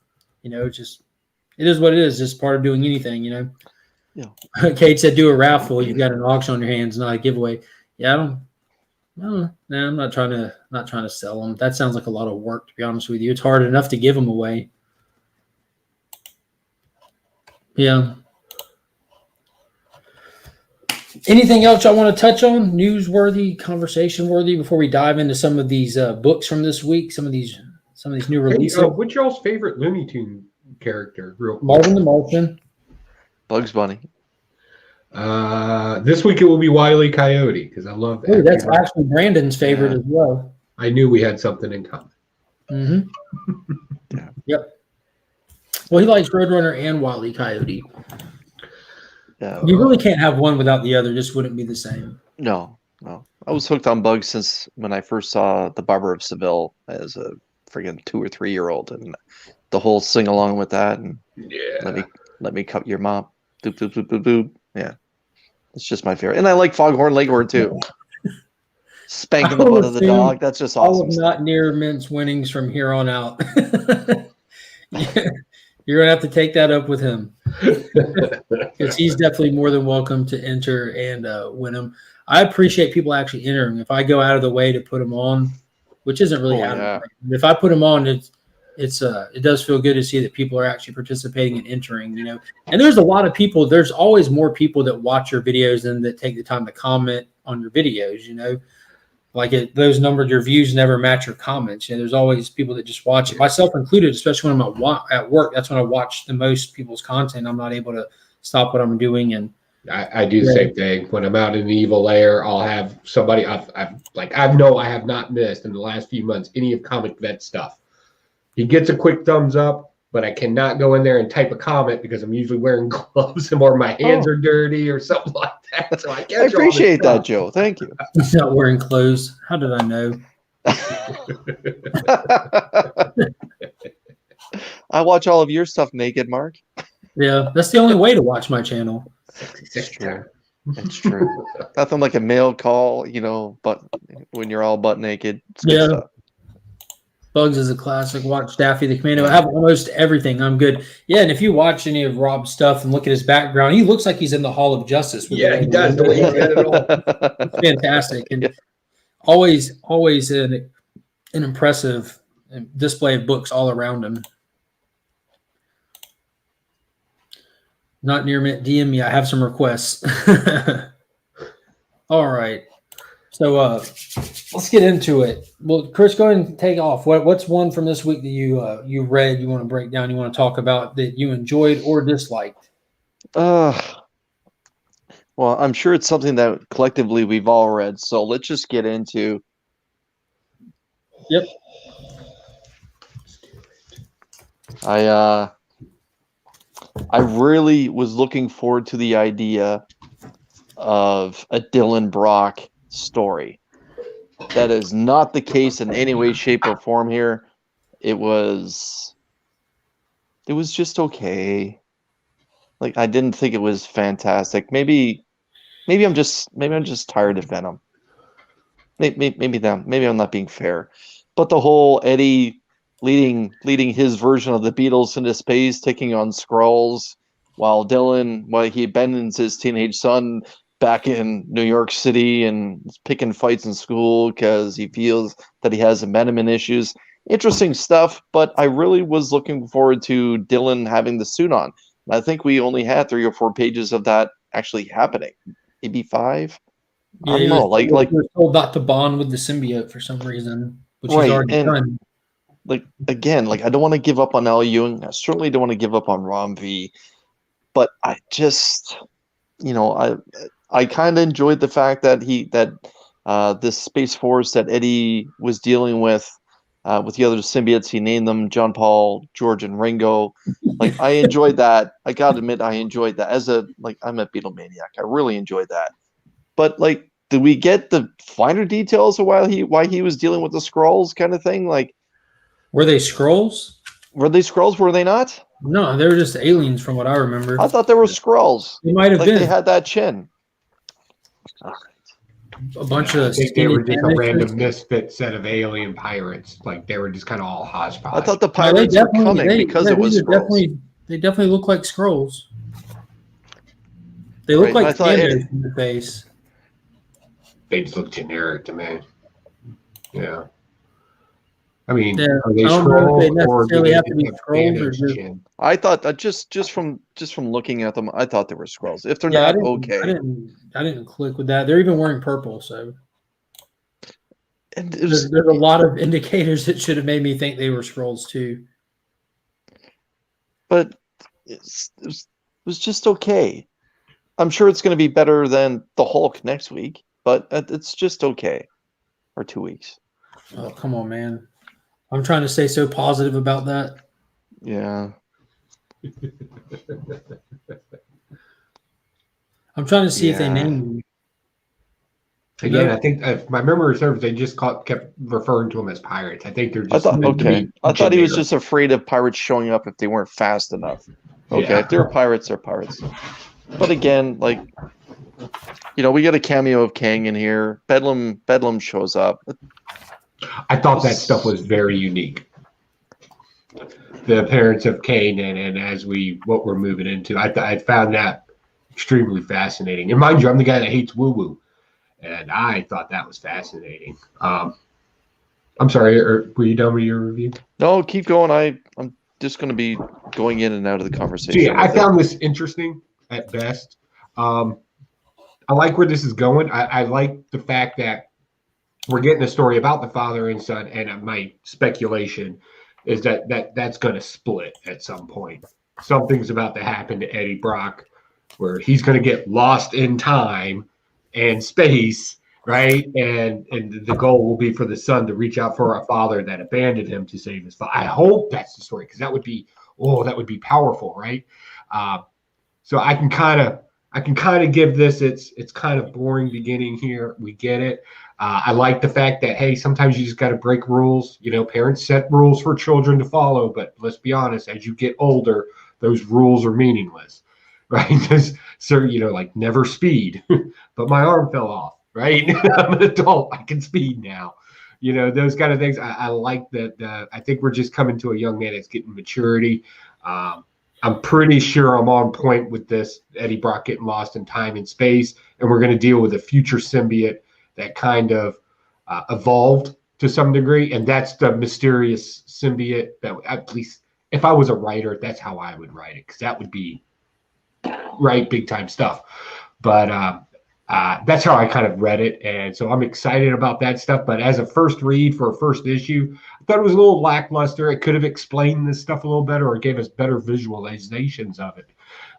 Speaker 1: just it is what it is. Just part of doing anything, Yeah. Kate said, do a raffle. You've got an auction on your hands, not a giveaway. Yeah, I'm not trying to sell them. That sounds like a lot of work, to be honest with you. It's hard enough to give them away. Yeah. Anything else I want to touch on? Newsworthy, conversation-worthy before we dive into some of these books from this week, some of these new releases.
Speaker 3: Hey, what's y'all's favorite Looney Tune character? Real quick?
Speaker 1: Marvin the Martian.
Speaker 2: Bugs Bunny.
Speaker 3: This week it will be Wile E. Coyote because I love that.
Speaker 1: That's actually Brandon's favorite as well.
Speaker 3: I knew we had something in common.
Speaker 1: Mm-hmm. Yep. Well, he likes Roadrunner and Wile E. Coyote. You really can't have one without the other. Just wouldn't be the same.
Speaker 2: No. I was hooked on Bugs since when I first saw The Barber of Seville as a friggin' 2 or 3 year old, and the whole sing along with that. And let me cut your mop. Doop doop doop doop doop. Yeah, it's just my favorite, and I like Foghorn Leghorn too. Spanking the butt of the dog. That's just awesome.
Speaker 1: All of Not Near Mints winnings from here on out. You're going to have to take that up with him because he's definitely more than welcome to enter and win them. I appreciate people actually entering. If I go out of the way to put them on, which isn't really happening. If I put them on, it does feel good to see that people are actually participating and entering, And there's a lot of people. There's always more people that watch your videos than that take the time to comment on your videos, Like those numbers, your views never match your comments. There's always people that just watch it, myself included, especially when I'm at work. That's when I watch the most people's content. I'm not able to stop what I'm doing. And
Speaker 3: I do the same thing. When I'm out in the evil lair, I'll have somebody I know I have not missed in the last few months any of Comic Vet stuff. He gets a quick thumbs up, but I cannot go in there and type a comment because I'm usually wearing gloves or my hands are dirty or something like that. So I
Speaker 2: appreciate that, Joe. Thank you.
Speaker 1: He's not wearing clothes. How did I know?
Speaker 2: I watch all of your stuff naked, Mark.
Speaker 1: Yeah, that's the only way to watch my channel.
Speaker 2: It's true. It's true. Nothing like a male call, but when you're all butt naked. It's good stuff.
Speaker 1: Bugs is a classic. Watch Daffy the Commando. I have almost everything. I'm good. Yeah, and if you watch any of Rob's stuff and look at his background, he looks like he's in the Hall of Justice.
Speaker 3: He does. The way he did it all.
Speaker 1: It's fantastic. And always an an impressive display of books all around him. Not near mint. DM me. I have some requests. All right. So let's get into it. Well, Chris, go ahead and take off. What's one from this week that you read, you want to break down, you want to talk about that you enjoyed or disliked?
Speaker 2: Well, I'm sure it's something that collectively we've all read. So let's just get into.
Speaker 1: Yep.
Speaker 2: I really was looking forward to the idea of a Dylan Brock story. That is not the case in any way, shape, or form here. It was just okay. Like, I didn't think it was fantastic. Maybe I'm just tired of Venom. Maybe I'm not being fair. But the whole Eddie leading his version of the Beatles into space, taking on Skrulls, while he abandons his teenage son back in New York City and is picking fights in school because he feels that he has abandonment issues. Interesting stuff, but I really was looking forward to Dylan having the suit on. I think we only had 3 or 4 pages of that actually happening. Maybe 5.
Speaker 1: Yeah,
Speaker 2: I don't know. Like
Speaker 1: he was told not to bond with the symbiote for some reason, which he's
Speaker 2: right,
Speaker 1: already done.
Speaker 2: Like, again, like, I don't want to give up on Al Ewing. I certainly don't want to give up on Rom V. But I just, I kind of enjoyed the fact that this Space Force that Eddie was dealing with the other symbiotes, he named them John Paul, George, and Ringo. Like, I enjoyed that. I gotta admit, I enjoyed that. I'm a Beatlemaniac. I really enjoyed that. But, like, did we get the finer details of why he was dealing with the Skrulls kind of thing? Like,
Speaker 1: were they Skrulls?
Speaker 2: Were they Skrulls? Were they not?
Speaker 1: No, they were just aliens from what I remember.
Speaker 2: I thought they were Skrulls.
Speaker 1: They might have been.
Speaker 2: They had that chin.
Speaker 1: A bunch of.
Speaker 3: I think they were just a random misfit set of alien pirates. Like, they were just kind of all hodgepodge.
Speaker 2: I thought the pirates were coming because it was Skrulls.
Speaker 1: They definitely look like Skrulls. They look like Fandos in the face.
Speaker 3: They just look generic to me. Yeah. I mean,
Speaker 1: yeah,
Speaker 3: are they
Speaker 1: Skrulls
Speaker 3: or do
Speaker 1: they
Speaker 3: they
Speaker 1: have to be
Speaker 3: have
Speaker 1: Skrulls or
Speaker 3: Thanos' chin?
Speaker 2: I thought that just from looking at them, I thought they were Skrulls. If they're
Speaker 1: yeah,
Speaker 2: not, okay.
Speaker 1: I didn't click with that. They're even wearing purple, so
Speaker 2: and
Speaker 1: there's a lot of indicators that should have made me think they were Skrulls too.
Speaker 2: But it was just okay. I'm sure it's going to be better than the Hulk next week, but it's just okay. Or 2 weeks.
Speaker 1: Oh, come on, man. I'm trying to stay so positive about that.
Speaker 2: Yeah.
Speaker 1: I'm trying to see if they name me.
Speaker 3: Again, I think if my memory serves, they just kept referring to them as pirates. I think they're just.
Speaker 2: I thought he was just afraid of pirates showing up if they weren't fast enough. Okay, yeah. If they're pirates, they're pirates. But again, like, we got a cameo of Kang in here. Bedlam shows up.
Speaker 3: I thought that stuff was very unique. The appearance of Kane and what we're moving into, I found that extremely fascinating. And mind you, I'm the guy that hates woo-woo, and I thought that was fascinating. I'm sorry, were you done with your review?
Speaker 2: No, keep going. I'm just going to be going in and out of the conversation.
Speaker 3: So, yeah, I found this interesting at best. I like where this is going. I like the fact that we're getting a story about the father and son, and my speculation is that's going to split at some point. Something's about to happen to Eddie Brock where he's going to get lost in time and space, right? And the goal will be for the son to reach out for a father that abandoned him to save his father. I hope that's the story, because that would be powerful, right? So I can kind of give this it's kind of boring beginning here. We get it. I like the fact that, hey, sometimes you just got to break rules. Parents set rules for children to follow, but let's be honest, as you get older, those rules are meaningless, right? So, like never speed, but my arm fell off, right? I'm an adult. I can speed now. Those kind of things. I like that. I think we're just coming to a young man that's getting maturity. I'm pretty sure I'm on point with this Eddie Brock getting lost in time and space, and we're going to deal with a future symbiote that kind of evolved to some degree, and that's the mysterious symbiote that, at least if I was a writer, that's how I would write it, because that would be big time stuff. But that's how I kind of read it, and so I'm excited about that stuff. But as a first read for a first issue, I thought it was a little lackluster. It could have explained this stuff a little better, or gave us better visualizations of it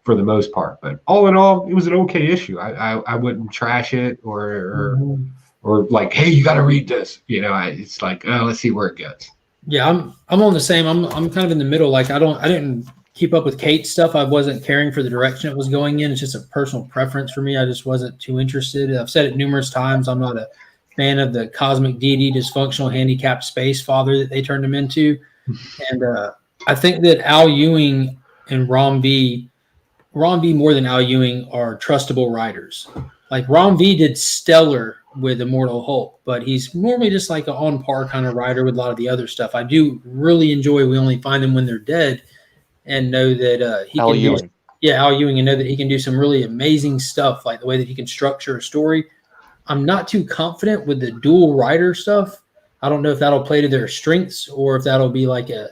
Speaker 3: for the most part. But all in all, it was an okay issue. I wouldn't trash it or like, hey, you got to read this. It's like, oh, let's see where it goes.
Speaker 1: Yeah, I'm on the same. I'm kind of in the middle. Like I didn't keep up with Kate's stuff. I wasn't caring for the direction it was going in. It's just a personal preference for me. I just wasn't too interested. I've said it numerous times. I'm not a fan of the cosmic deity, dysfunctional, handicapped space father that they turned him into. And I think that Al Ewing and Ron V more than Al Ewing are trustable writers. Like Ron V did stellar with Immortal Hulk, but he's normally just like an on par kind of writer with a lot of the other stuff. I do really enjoy We Only Find Them When They're Dead, and know that he
Speaker 2: Al
Speaker 1: can
Speaker 2: Ewing.
Speaker 1: Al Ewing, and know that he can do some really amazing stuff, like the way that he can structure a story. I'm not too confident with the dual writer stuff. I don't know if that'll play to their strengths or if that'll be like a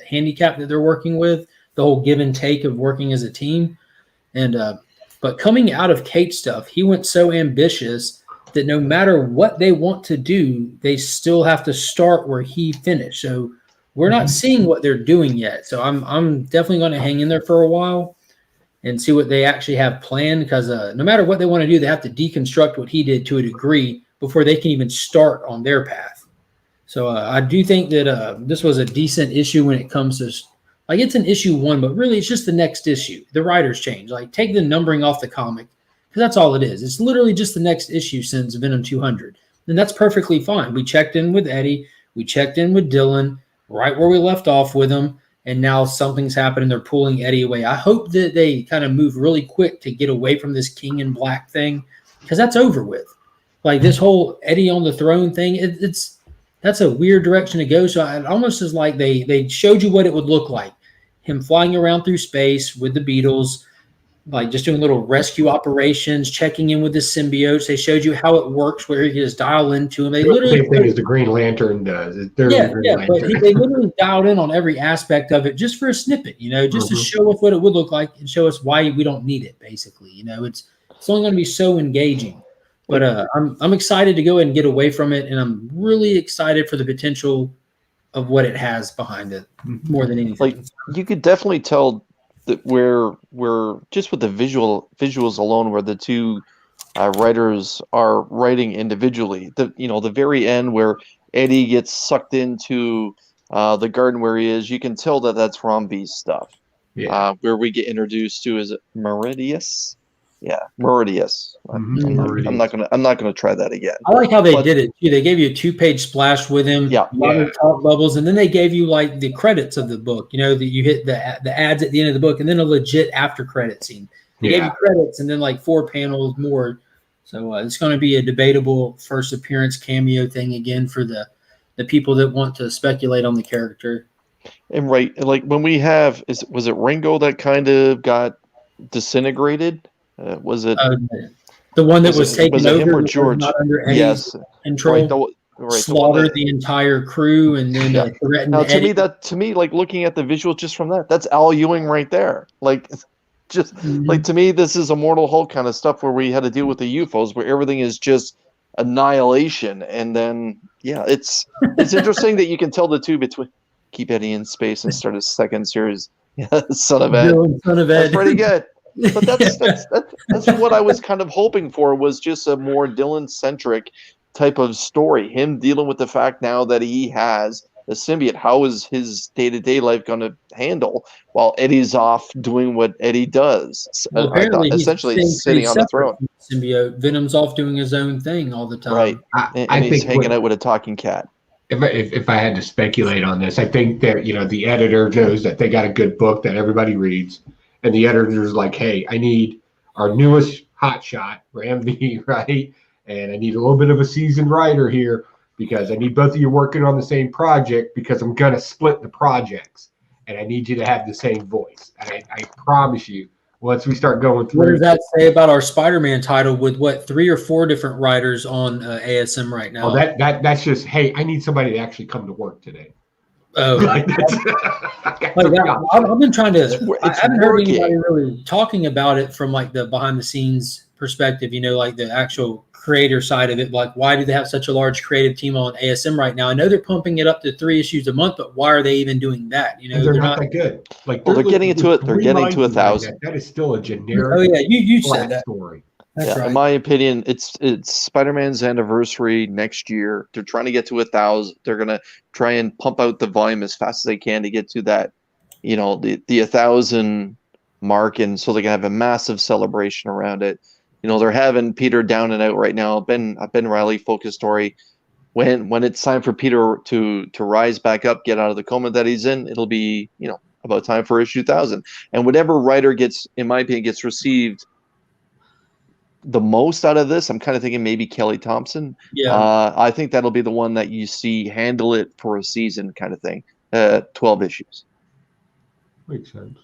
Speaker 1: handicap that they're working with, the whole give and take of working as a team. And but coming out of Kate's stuff, he went so ambitious that no matter what they want to do, they still have to start where he finished. So we're not seeing what they're doing yet. So I'm definitely going to hang in there for a while and see what they actually have planned, because no matter what they want to do, they have to deconstruct what he did to a degree before they can even start on their path. So I do think that this was a decent issue when it comes to, like, it's an issue 1, but really it's just the next issue. The writers change. Like, take the numbering off the comic, because that's all it is. It's literally just the next issue since Venom 200. And that's perfectly fine. We checked in with Eddie. We checked in with Dylan right where we left off with him. And now something's happened and they're pulling Eddie away. I hope that they kind of move really quick to get away from this King in Black thing, because that's over with. Like this whole Eddie on the throne thing, that's a weird direction to go. So it almost is like they showed you what it would look like. Him flying around through space with the Beatles, like just doing little rescue operations, checking in with the symbiotes. They showed you how it works, where he can just dial into them. They literally
Speaker 3: same thing as the Green Lantern does.
Speaker 1: But they literally dialed in on every aspect of it just for a snippet, just to show us what it would look like and show us why we don't need it. Basically, it's only going to be so engaging. But I'm excited to go ahead and get away from it, and I'm really excited for the potential of what it has behind it more than anything.
Speaker 2: Like you could definitely tell that we're just with the visuals alone, where the two writers are writing individually. The very end where Eddie gets sucked into the garden where he is, you can tell that that's Ron V's stuff.
Speaker 3: Yeah.
Speaker 2: Where we get introduced to, is it Meridius? Yeah, Meridius. I'm not gonna try that again.
Speaker 1: I like how they did it too. They gave you a 2-page splash with him, a lot of talk bubbles, and then they gave you like the credits of the book. That you hit the ads at the end of the book, and then a legit after credit scene. They gave you credits, and then like 4 panels more. So it's going to be a debatable first appearance cameo thing again for the people that want to speculate on the character.
Speaker 2: And like when we have, was it Ringo that kind of got disintegrated? Was it
Speaker 1: the one that was taken
Speaker 2: was
Speaker 1: over?
Speaker 2: Him or George?
Speaker 1: Not under Eddie's control. Slaughtered the entire crew and then threatened
Speaker 2: now,
Speaker 1: Eddie.
Speaker 2: to me, like looking at the visuals just from that's Al Ewing right there. Like, just like to me, this is Immortal Hulk kind of stuff where we had to deal with the UFOs, where everything is just annihilation. And then it's interesting that you can tell the two between. Keep Eddie in space and start a second series. Son of Ed. That's pretty good. But that's what I was kind of hoping for, was just a more Dylan-centric type of story. Him dealing with the fact now that he has the symbiote. How is his day-to-day life going to handle while Eddie's off doing what Eddie does?
Speaker 1: Well,
Speaker 2: I thought essentially sitting on the throne.
Speaker 1: Symbiote. Venom's off doing his own thing all the time.
Speaker 2: Right. And he's hanging out with a talking cat.
Speaker 3: If I had to speculate on this, I think that the editor knows that they got a good book that everybody reads, and the editor's like, hey, I need our newest hotshot for MV, right? And I need a little bit of a seasoned writer here, because I need both of you working on the same project, because I'm going to split the projects, and I need you to have the same voice. And I promise you, once we start going
Speaker 1: What
Speaker 3: through.
Speaker 1: does that say about our Spider-Man title with what 3 or 4 different writers on ASM right now?
Speaker 3: Oh, that's just, hey, I need somebody to actually come to work today.
Speaker 1: Oh,
Speaker 3: Like,
Speaker 1: I've been trying to. I haven't heard
Speaker 2: working.
Speaker 1: anybody really talking about it from like the behind-the-scenes perspective. Like the actual creator side of it. Like, why do they have such a large creative team on ASM right now? I know they're pumping it up to 3 issues a month, but why are they even doing that?
Speaker 3: they're not that good. Like,
Speaker 2: Well, they're getting into it. They're getting to 1,000.
Speaker 3: That is still a generic.
Speaker 1: Oh yeah, you
Speaker 3: flat
Speaker 1: said that.
Speaker 3: story.
Speaker 1: That's right.
Speaker 2: In my opinion, it's Spider-Man's anniversary next year. They're trying to get to 1,000. They're gonna try and pump out the volume as fast as they can to get to that, the 1,000 mark, and so they can have a massive celebration around it. They're having Peter down and out right now. Ben Riley focus story. When it's time for Peter to rise back up, get out of the coma that he's in, it'll be about time for issue 1,000. And whatever writer gets, in my opinion, gets received the most out of this, I'm kind of thinking maybe Kelly Thompson.
Speaker 1: Yeah.
Speaker 2: I think that'll be the one that you see handle it for a season kind of thing. 12 issues.
Speaker 3: Makes sense.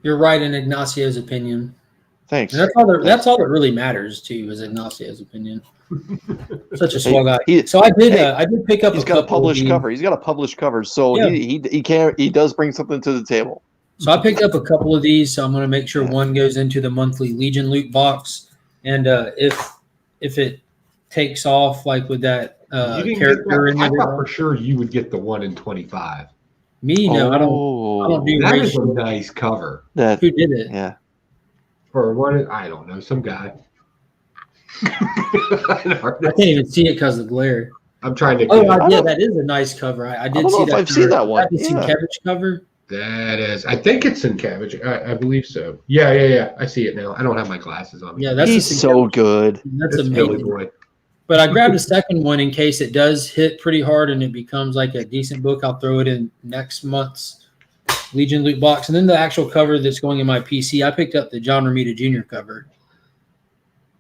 Speaker 1: You're right in Ignacio's opinion.
Speaker 2: Thanks.
Speaker 1: And that's all that really matters too, is Ignacio's opinion. Such a swell guy. So I did pick up.
Speaker 2: He's got a published cover. He's got a published cover, so he does bring something to the table.
Speaker 1: So I picked up a couple of these. So I'm going to make sure one goes into the monthly Legion loot box, and if it takes off like with that character in there,
Speaker 3: I thought for sure you would get the 1 in 25.
Speaker 1: Me, no, I don't do
Speaker 3: that.
Speaker 1: ratio.
Speaker 3: Is a nice cover.
Speaker 1: Who did it?
Speaker 2: Yeah.
Speaker 3: For one, I don't know, some guy.
Speaker 1: I can't even see it because of the glare.
Speaker 3: I'm trying to.
Speaker 1: That is a nice cover. I did see that.
Speaker 2: I've seen that one.
Speaker 1: Have you seen Kevin's cover?
Speaker 3: That is, I think it's in Cabbage. I believe so. Yeah. I see it now. I don't have my glasses on me.
Speaker 1: Yeah,
Speaker 2: he's so good.
Speaker 1: That's amazing.
Speaker 3: Billy Boy.
Speaker 1: But I grabbed a second one in case it does hit pretty hard and it becomes like a decent book. I'll throw it in next month's Legion loot box. And then the actual cover that's going in my PC, I picked up the John Romita Jr. cover.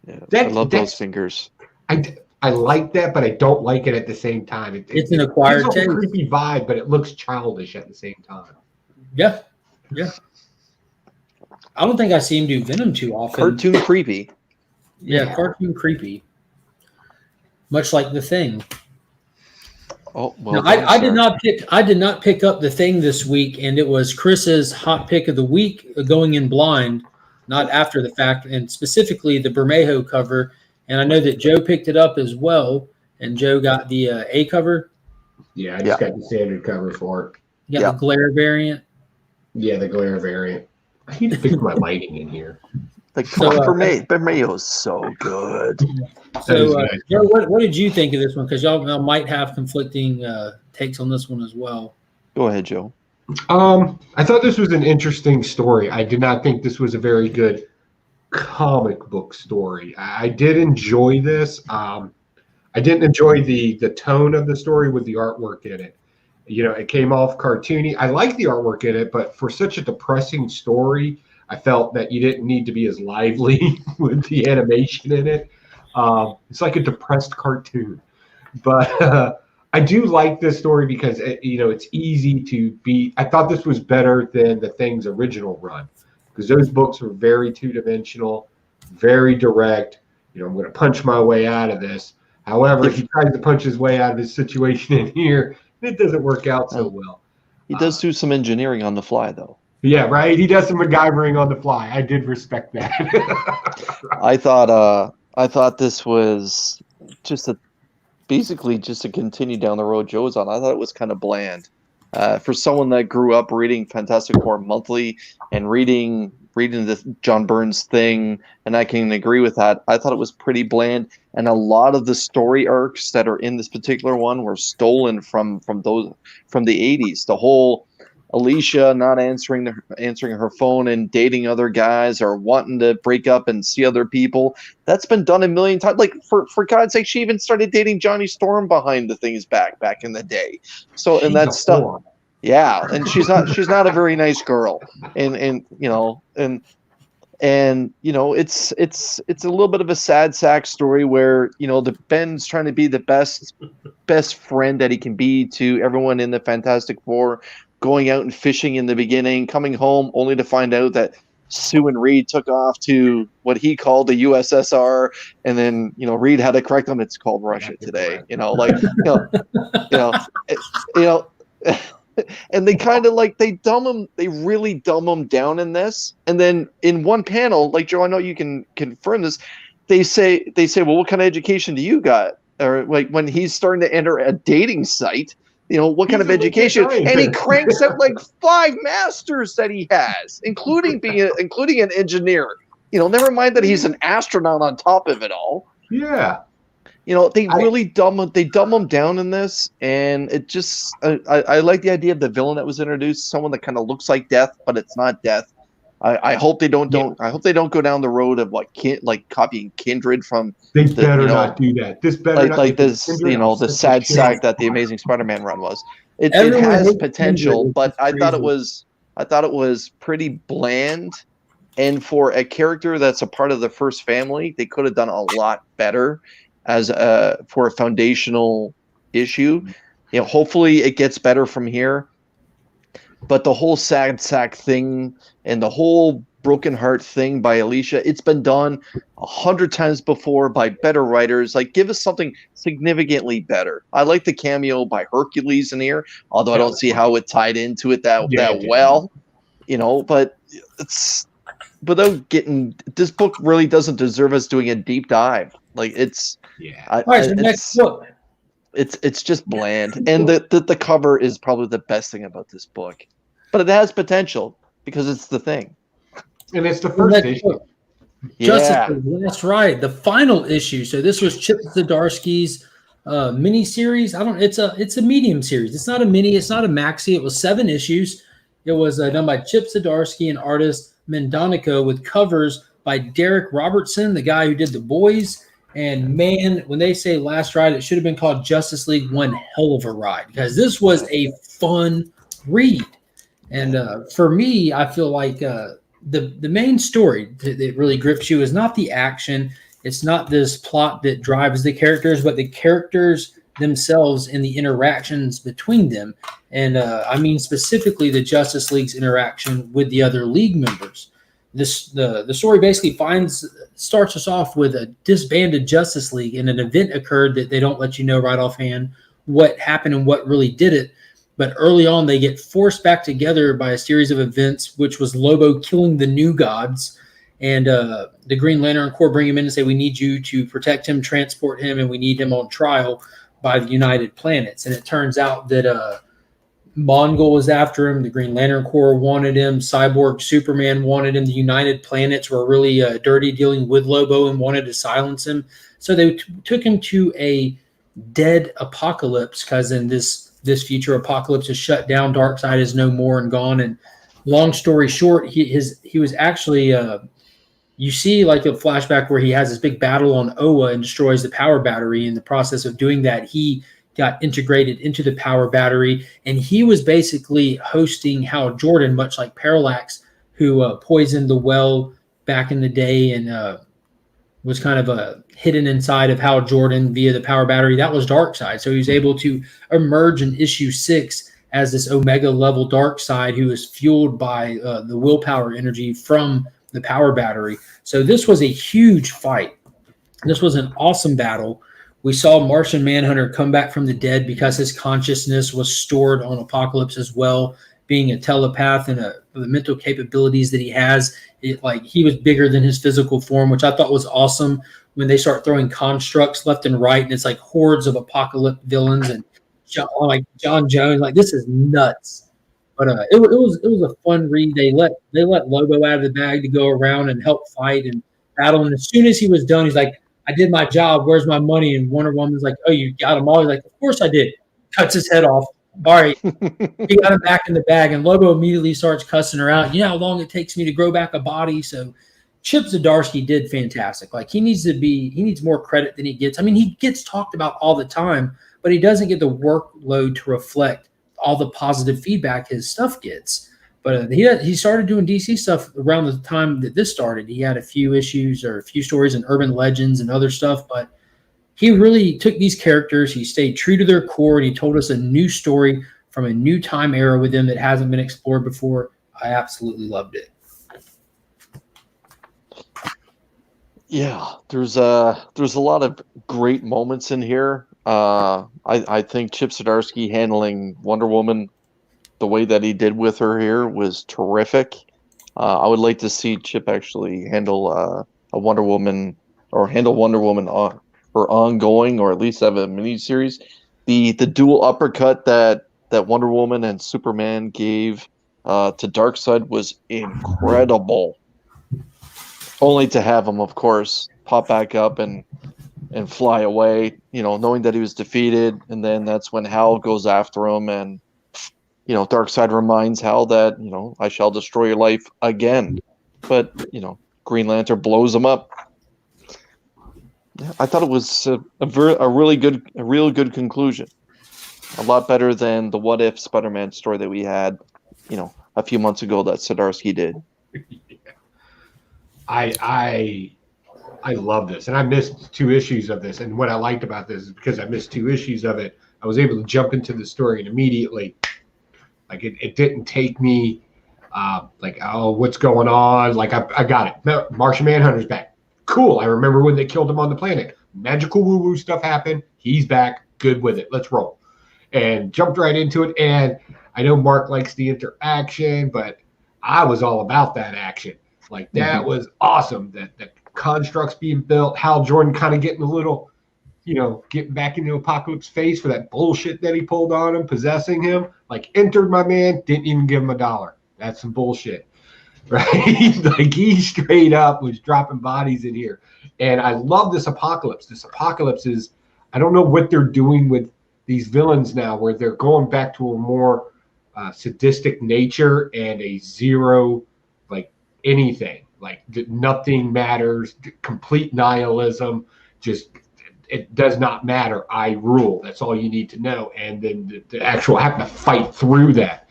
Speaker 2: Yeah, I love those fingers.
Speaker 3: I like that, but I don't like it at the same time.
Speaker 1: It's an acquired
Speaker 3: taste. It's a
Speaker 1: taste.
Speaker 3: creepy vibe, but it looks childish at the same time.
Speaker 1: Yeah. I don't think I see him do Venom too often.
Speaker 2: Cartoon creepy.
Speaker 1: Yeah, cartoon creepy. Much like The Thing.
Speaker 2: Oh well.
Speaker 1: Now, I did not pick up The Thing this week, and it was Chris's hot pick of the week, going in blind, not after the fact, and specifically the Bermejo cover. And I know that Joe picked it up as well, and Joe got the A cover.
Speaker 3: Yeah, I just got the standard cover for it.
Speaker 1: You got the glare variant.
Speaker 3: Yeah, the glare variant. I need to fix my lighting in here.
Speaker 2: Bermejo is so good.
Speaker 1: So, Joe, what did you think of this one? Because y'all might have conflicting takes on this one as well.
Speaker 2: Go ahead, Joe.
Speaker 3: I thought this was an interesting story. I did not think this was a very good comic book story. I did enjoy this. I didn't enjoy the tone of the story with the artwork in it. It came off cartoony. I like the artwork in it, but for such a depressing story, I felt that you didn't need to be as lively with the animation in it. It's like a depressed cartoon. But I do like this story because it's easy to beat. I thought this was better than the Thing's original run because those books were very two-dimensional, very direct. I'm going to punch my way out of this. However, he tries to punch his way out of this situation in here. It doesn't work out so well.
Speaker 2: He does do some engineering on the fly, though.
Speaker 3: Yeah, right. He does some MacGyvering on the fly. I did respect that.
Speaker 2: I thought this was basically just to continue down the road Joe's on. I thought it was kind of bland. For someone that grew up reading Fantastic Four monthly and reading this John Byrne's Thing, and I can agree with that. I thought it was pretty bland, and a lot of the story arcs that are in this particular one were stolen from the 80s. The whole Alicia not answering her phone and dating other guys or wanting to break up and see other people. That's been done a million times. Like for God's sake, she even started dating Johnny Storm behind the thing's back in the day. So and that stuff. Yeah, and she's not a very nice girl. And it's a little bit of a sad sack story where the Ben's trying to be the best friend that he can be to everyone in the Fantastic Four. going out and fishing in the beginning, coming home only to find out that Sue and Reed took off to what he called the USSR, and then Reed had to correct them. It's called Russia today. Like and they kind of like they really dumb him down in this. And then in one panel, like Joe, I know you can confirm this. They say, well, what kind of education do you got? Or like when he's starting to enter a dating site. What kind of education? And he cranks out like 5 masters that he has, including an engineer. Never mind that he's an astronaut on top of it all.
Speaker 3: Yeah.
Speaker 2: They really dumb him down in this, and it just I like the idea of the villain that was introduced, someone that kind of looks like Death, but it's not Death. I hope they don't. I hope they don't go down the road of like copying Kindred from.
Speaker 3: They better not do that. This better
Speaker 2: like this. The sad sack that the Amazing Spider-Man run was. It has potential, but I thought it was pretty bland. And for a character that's a part of the first family, they could have done a lot better as for a foundational issue. Hopefully it gets better from here. But the whole sad sack thing and the whole broken heart thing by Alicia, it's been done 100 times before by better writers. Like, give us something significantly better. I like the cameo by Hercules in here, although I don't see how it tied into it that well. But it's without getting, this book really doesn't deserve us doing a deep dive. Like it's
Speaker 1: next book.
Speaker 2: It's just bland, and the cover is probably the best thing about this book, but it has potential because it's the Thing,
Speaker 3: and it's the first issue.
Speaker 1: That's right, the final issue. So this was Chip Zdarsky's mini series. It's a medium series. It's not a mini. It's not a maxi. It was 7 issues. It was done by Chip Zdarsky and artist Mendonico with covers by Derek Robertson, the guy who did The Boys. And man, when they say last ride, it should have been called Justice League One Hell of a Ride, because this was a fun read. And for me, I feel like the main story that really grips you is not the action. It's not this plot that drives the characters, but the characters themselves and the interactions between them. And I mean specifically the Justice League's interaction with the other League members. The story basically starts us off with a disbanded Justice League, and an event occurred that they don't let you know right offhand what happened and what really did it. But early on, they get forced back together by a series of events, which was Lobo killing the New Gods, and the Green Lantern Corps bring him in and say, we need you to protect him, transport him, and we need him on trial by the United Planets. And it turns out that Mongol was after him. The Green Lantern Corps wanted him. Cyborg Superman wanted him. The United Planets were really dirty dealing with Lobo and wanted to silence him. So they took him to a dead apocalypse, because in this future apocalypse is shut down. Darkseid is no more and gone. And long story short, he was actually you see like a flashback where he has this big battle on Oa and destroys the power battery. In the process of doing that, he got integrated into the power battery, and he was basically hosting Hal Jordan, much like Parallax, who poisoned the well back in the day and was kind of hidden inside of Hal Jordan via the power battery. That was Darkseid. So he was able to emerge in issue 6 as this Omega level Darkseid who is fueled by the willpower energy from the power battery. So this was a huge fight. This was an awesome battle. We saw Martian Manhunter come back from the dead because his consciousness was stored on Apocalypse as well, being a telepath and the mental capabilities that he has. He was bigger than his physical form, which I thought was awesome when they start throwing constructs left and right, and it's like hordes of Apocalypse villains and John Jones. Like, this is nuts. But it was a fun read. They let Lobo out of the bag to go around and help fight and battle. And as soon as he was done, he's like, I did my job. Where's my money? And Wonder Woman's like, oh, you got them all? He's like, of course I did. Cuts his head off. All right. He got him back in the bag. And Lobo immediately starts cussing her out. You know how long it takes me to grow back a body? So Chip Zdarsky did fantastic. Like, he needs more credit than he gets. I mean, he gets talked about all the time, but he doesn't get the workload to reflect all the positive feedback his stuff gets. But he started doing DC stuff around the time that this started. He had a few issues or a few stories in Urban Legends and other stuff, but he really took these characters. He stayed true to their core, and he told us a new story from a new time era with them that hasn't been explored before. I absolutely loved it.
Speaker 2: Yeah, there's a lot of great moments in here. I think Chip Zdarsky handling Wonder Woman the way that he did with her here was terrific. I would like to see Chip actually handle a Wonder Woman, or handle Wonder Woman for ongoing, or at least have a mini series. The dual uppercut that Wonder Woman and Superman gave to Darkseid was incredible. Only to have him, of course, pop back up and fly away, knowing that he was defeated. And then that's when Hal goes after him, and Darkseid reminds Hal that, I shall destroy your life again. But, Green Lantern blows him up. Yeah, I thought it was a real good conclusion. A lot better than the What If Spider-Man story that we had, a few months ago that Zdarsky did.
Speaker 3: I love this, and I missed 2 issues of this. And what I liked about this is because I missed 2 issues of it, I was able to jump into the story and immediately, like it didn't take me, what's going on? Like I got it. Martian Manhunter's back. Cool. I remember when they killed him on the planet. Magical woo-woo stuff happened. He's back. Good with it. Let's roll. And jumped right into it. And I know Mark likes the interaction, but I was all about that action. Like that was awesome. That constructs being built. Hal Jordan kind of getting a little, getting back into Apocalypse's face for that bullshit that he pulled on him, possessing him. Like entered my man, didn't even give him $1. That's some bullshit, right? Like he straight up was dropping bodies in here. And I love this Apocalypse. This Apocalypse is, I don't know what they're doing with these villains now, where they're going back to a more sadistic nature and a zero, like anything, like nothing matters, complete nihilism, just it does not matter. I rule. That's all you need to know. And then the actual having to fight through that.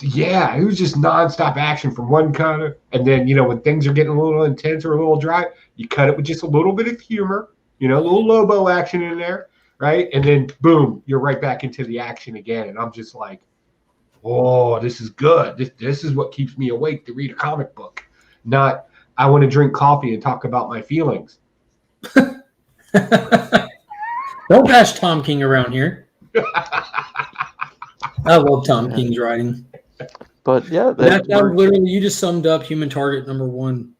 Speaker 3: It was just nonstop action from one kind of, and then, when things are getting a little intense or a little dry, you cut it with just a little bit of humor, a little Lobo action in there, right? And then boom, you're right back into the action again. And I'm just like, oh, this is good. This is what keeps me awake to read a comic book. Not, I want to drink coffee and talk about my feelings.
Speaker 1: Don't bash Tom King around here. I love Tom King's writing.
Speaker 2: But yeah,
Speaker 1: that literally, you just summed up Human Target #1.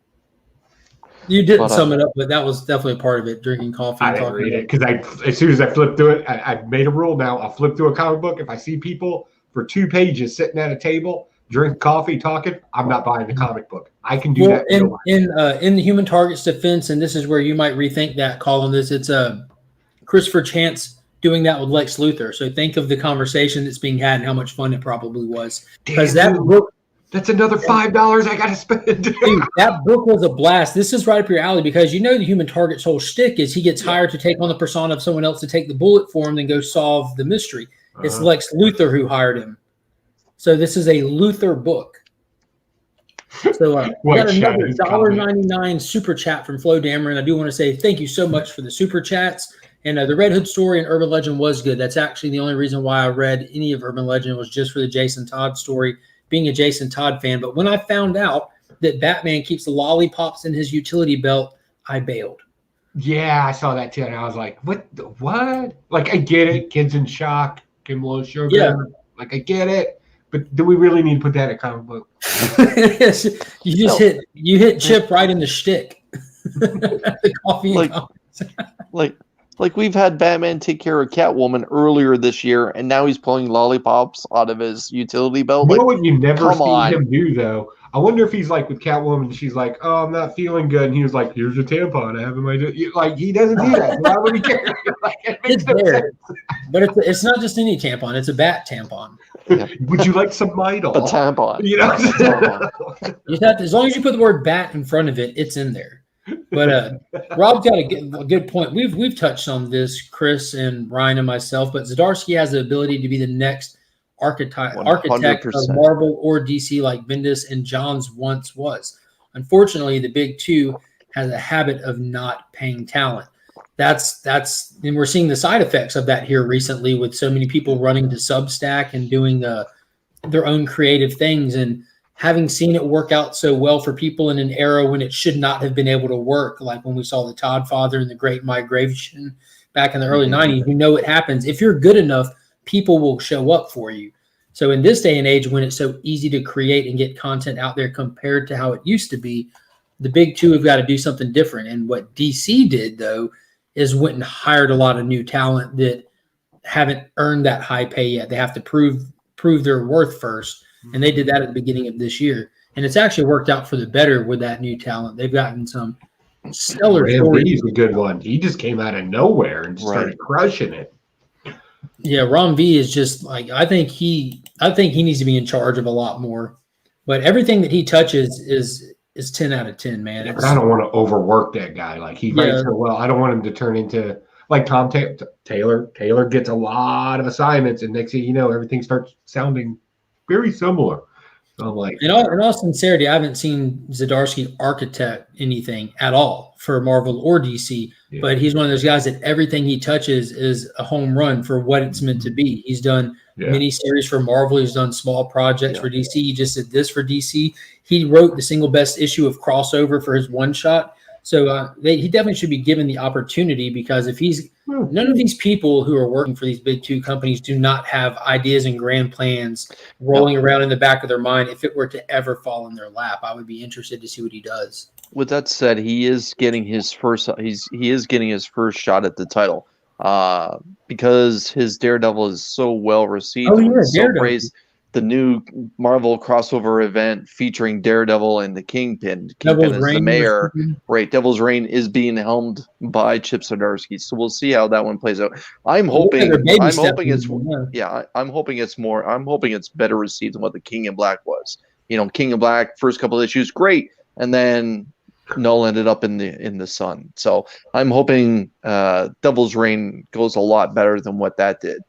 Speaker 1: You didn't sum it up, but that was definitely a part of it. Drinking coffee.
Speaker 3: I didn't read it because as soon as I flipped through it, I made a rule now. I'll flip through a comic book. If I see people for 2 pages sitting at a table, drink coffee, talking, I'm not buying the comic book. I can do that.
Speaker 1: In the Human Target's defense, and this is where you might rethink that, calling this, it's Christopher Chance doing that with Lex Luthor. So think of the conversation that's being had and how much fun it probably was. Because that book,
Speaker 3: that's another $5 I got to spend.
Speaker 1: Dude, that book was a blast. This is right up your alley because the Human Target's whole shtick is he gets hired to take on the persona of someone else to take the bullet for him, then go solve the mystery. It's Lex Luthor who hired him. So this is a Luthor book. So we got another $1.99 super chat from Flo Dameron. I do want to say thank you so much for the super chats. And the Red Hood story in Urban Legend was good. That's actually the only reason why I read any of Urban Legend was just for the Jason Todd story, being a Jason Todd fan. But when I found out that Batman keeps the lollipops in his utility belt, I bailed.
Speaker 3: Yeah, I saw that too. And I was like, what? Like, I get it. Kids in shock. Give him a little sugar. Yeah. Like, I get it. But do we really need to put that in a comic book?
Speaker 1: Yes, you hit Chip right in the shtick. The coffee and
Speaker 2: like we've had Batman take care of Catwoman earlier this year, and now he's pulling lollipops out of his utility belt.
Speaker 3: You know what you never see him do, though? I wonder if he's like with Catwoman, she's like, oh, I'm not feeling good. And he was like, here's your tampon. I have in my... Like, he doesn't do that. Why would he care? Like, it makes no sense.
Speaker 1: But it's not just any tampon. It's a bat tampon.
Speaker 3: Yeah. Would you like some Midol?
Speaker 2: A tampon.
Speaker 1: You have to, as long as you put the word bat in front of it, it's in there. But Rob's got a good point. We've touched on this, Chris and Ryan and myself, but Zdarsky has the ability to be the next architect
Speaker 2: 100%.
Speaker 1: of Marvel or DC like Bendis and Johns once was. Unfortunately, the big two has a habit of not paying talent. and we're seeing the side effects of that here recently with so many people running to Substack and doing their own creative things, and having seen it work out so well for people in an era when it should not have been able to work, like when we saw the Todd Father and the Great Migration back in the early 90s. You know it happens. If you're good enough, people will show up for you. So in this day and age, when it's so easy to create and get content out there compared to how it used to be, the big two have got to do something different. And what DC did, though, is went and hired a lot of new talent that haven't earned that high pay yet. They have to prove their worth first. And they did that at the beginning of this year. And it's actually worked out for the better with that new talent. They've gotten some stellar stories.
Speaker 3: He's a good one. He just came out of nowhere and started crushing it.
Speaker 1: Yeah, Ron V is just like, I think he needs to be in charge of a lot more. But everything that he touches is 10 out of 10, man.
Speaker 3: Yeah, but I don't want to overwork that guy. Like he writes so well. I don't want him to turn into like Tom Taylor. Taylor gets a lot of assignments, and next thing you know, everything starts sounding very similar. So I'm like,
Speaker 1: in all sincerity, I haven't seen Zdarsky architect anything at all for Marvel or DC. Yeah. But he's one of those guys that everything he touches is a home run for what it's meant to be. He's done mini series for Marvel. He's done small projects for DC. He just did this for DC. He wrote the single best issue of Crossover for his one shot. So he definitely should be given the opportunity, because if none of these people who are working for these big two companies do not have ideas and grand plans rolling around in the back of their mind. If it were to ever fall in their lap, I would be interested to see what he does.
Speaker 2: With that said, he is getting his first shot at the title because his Daredevil is so well received. So praised. The new Marvel crossover event featuring Daredevil and the Kingpin. Kingpin is the mayor. Right. Devil's Reign is being helmed by Chip Zdarsky. So we'll see how that one plays out. I'm hoping it's better received than what the King in Black was. You know, King in Black, first couple of issues, great. And then Null ended up in the sun. So I'm hoping Devil's Reign goes a lot better than what that did.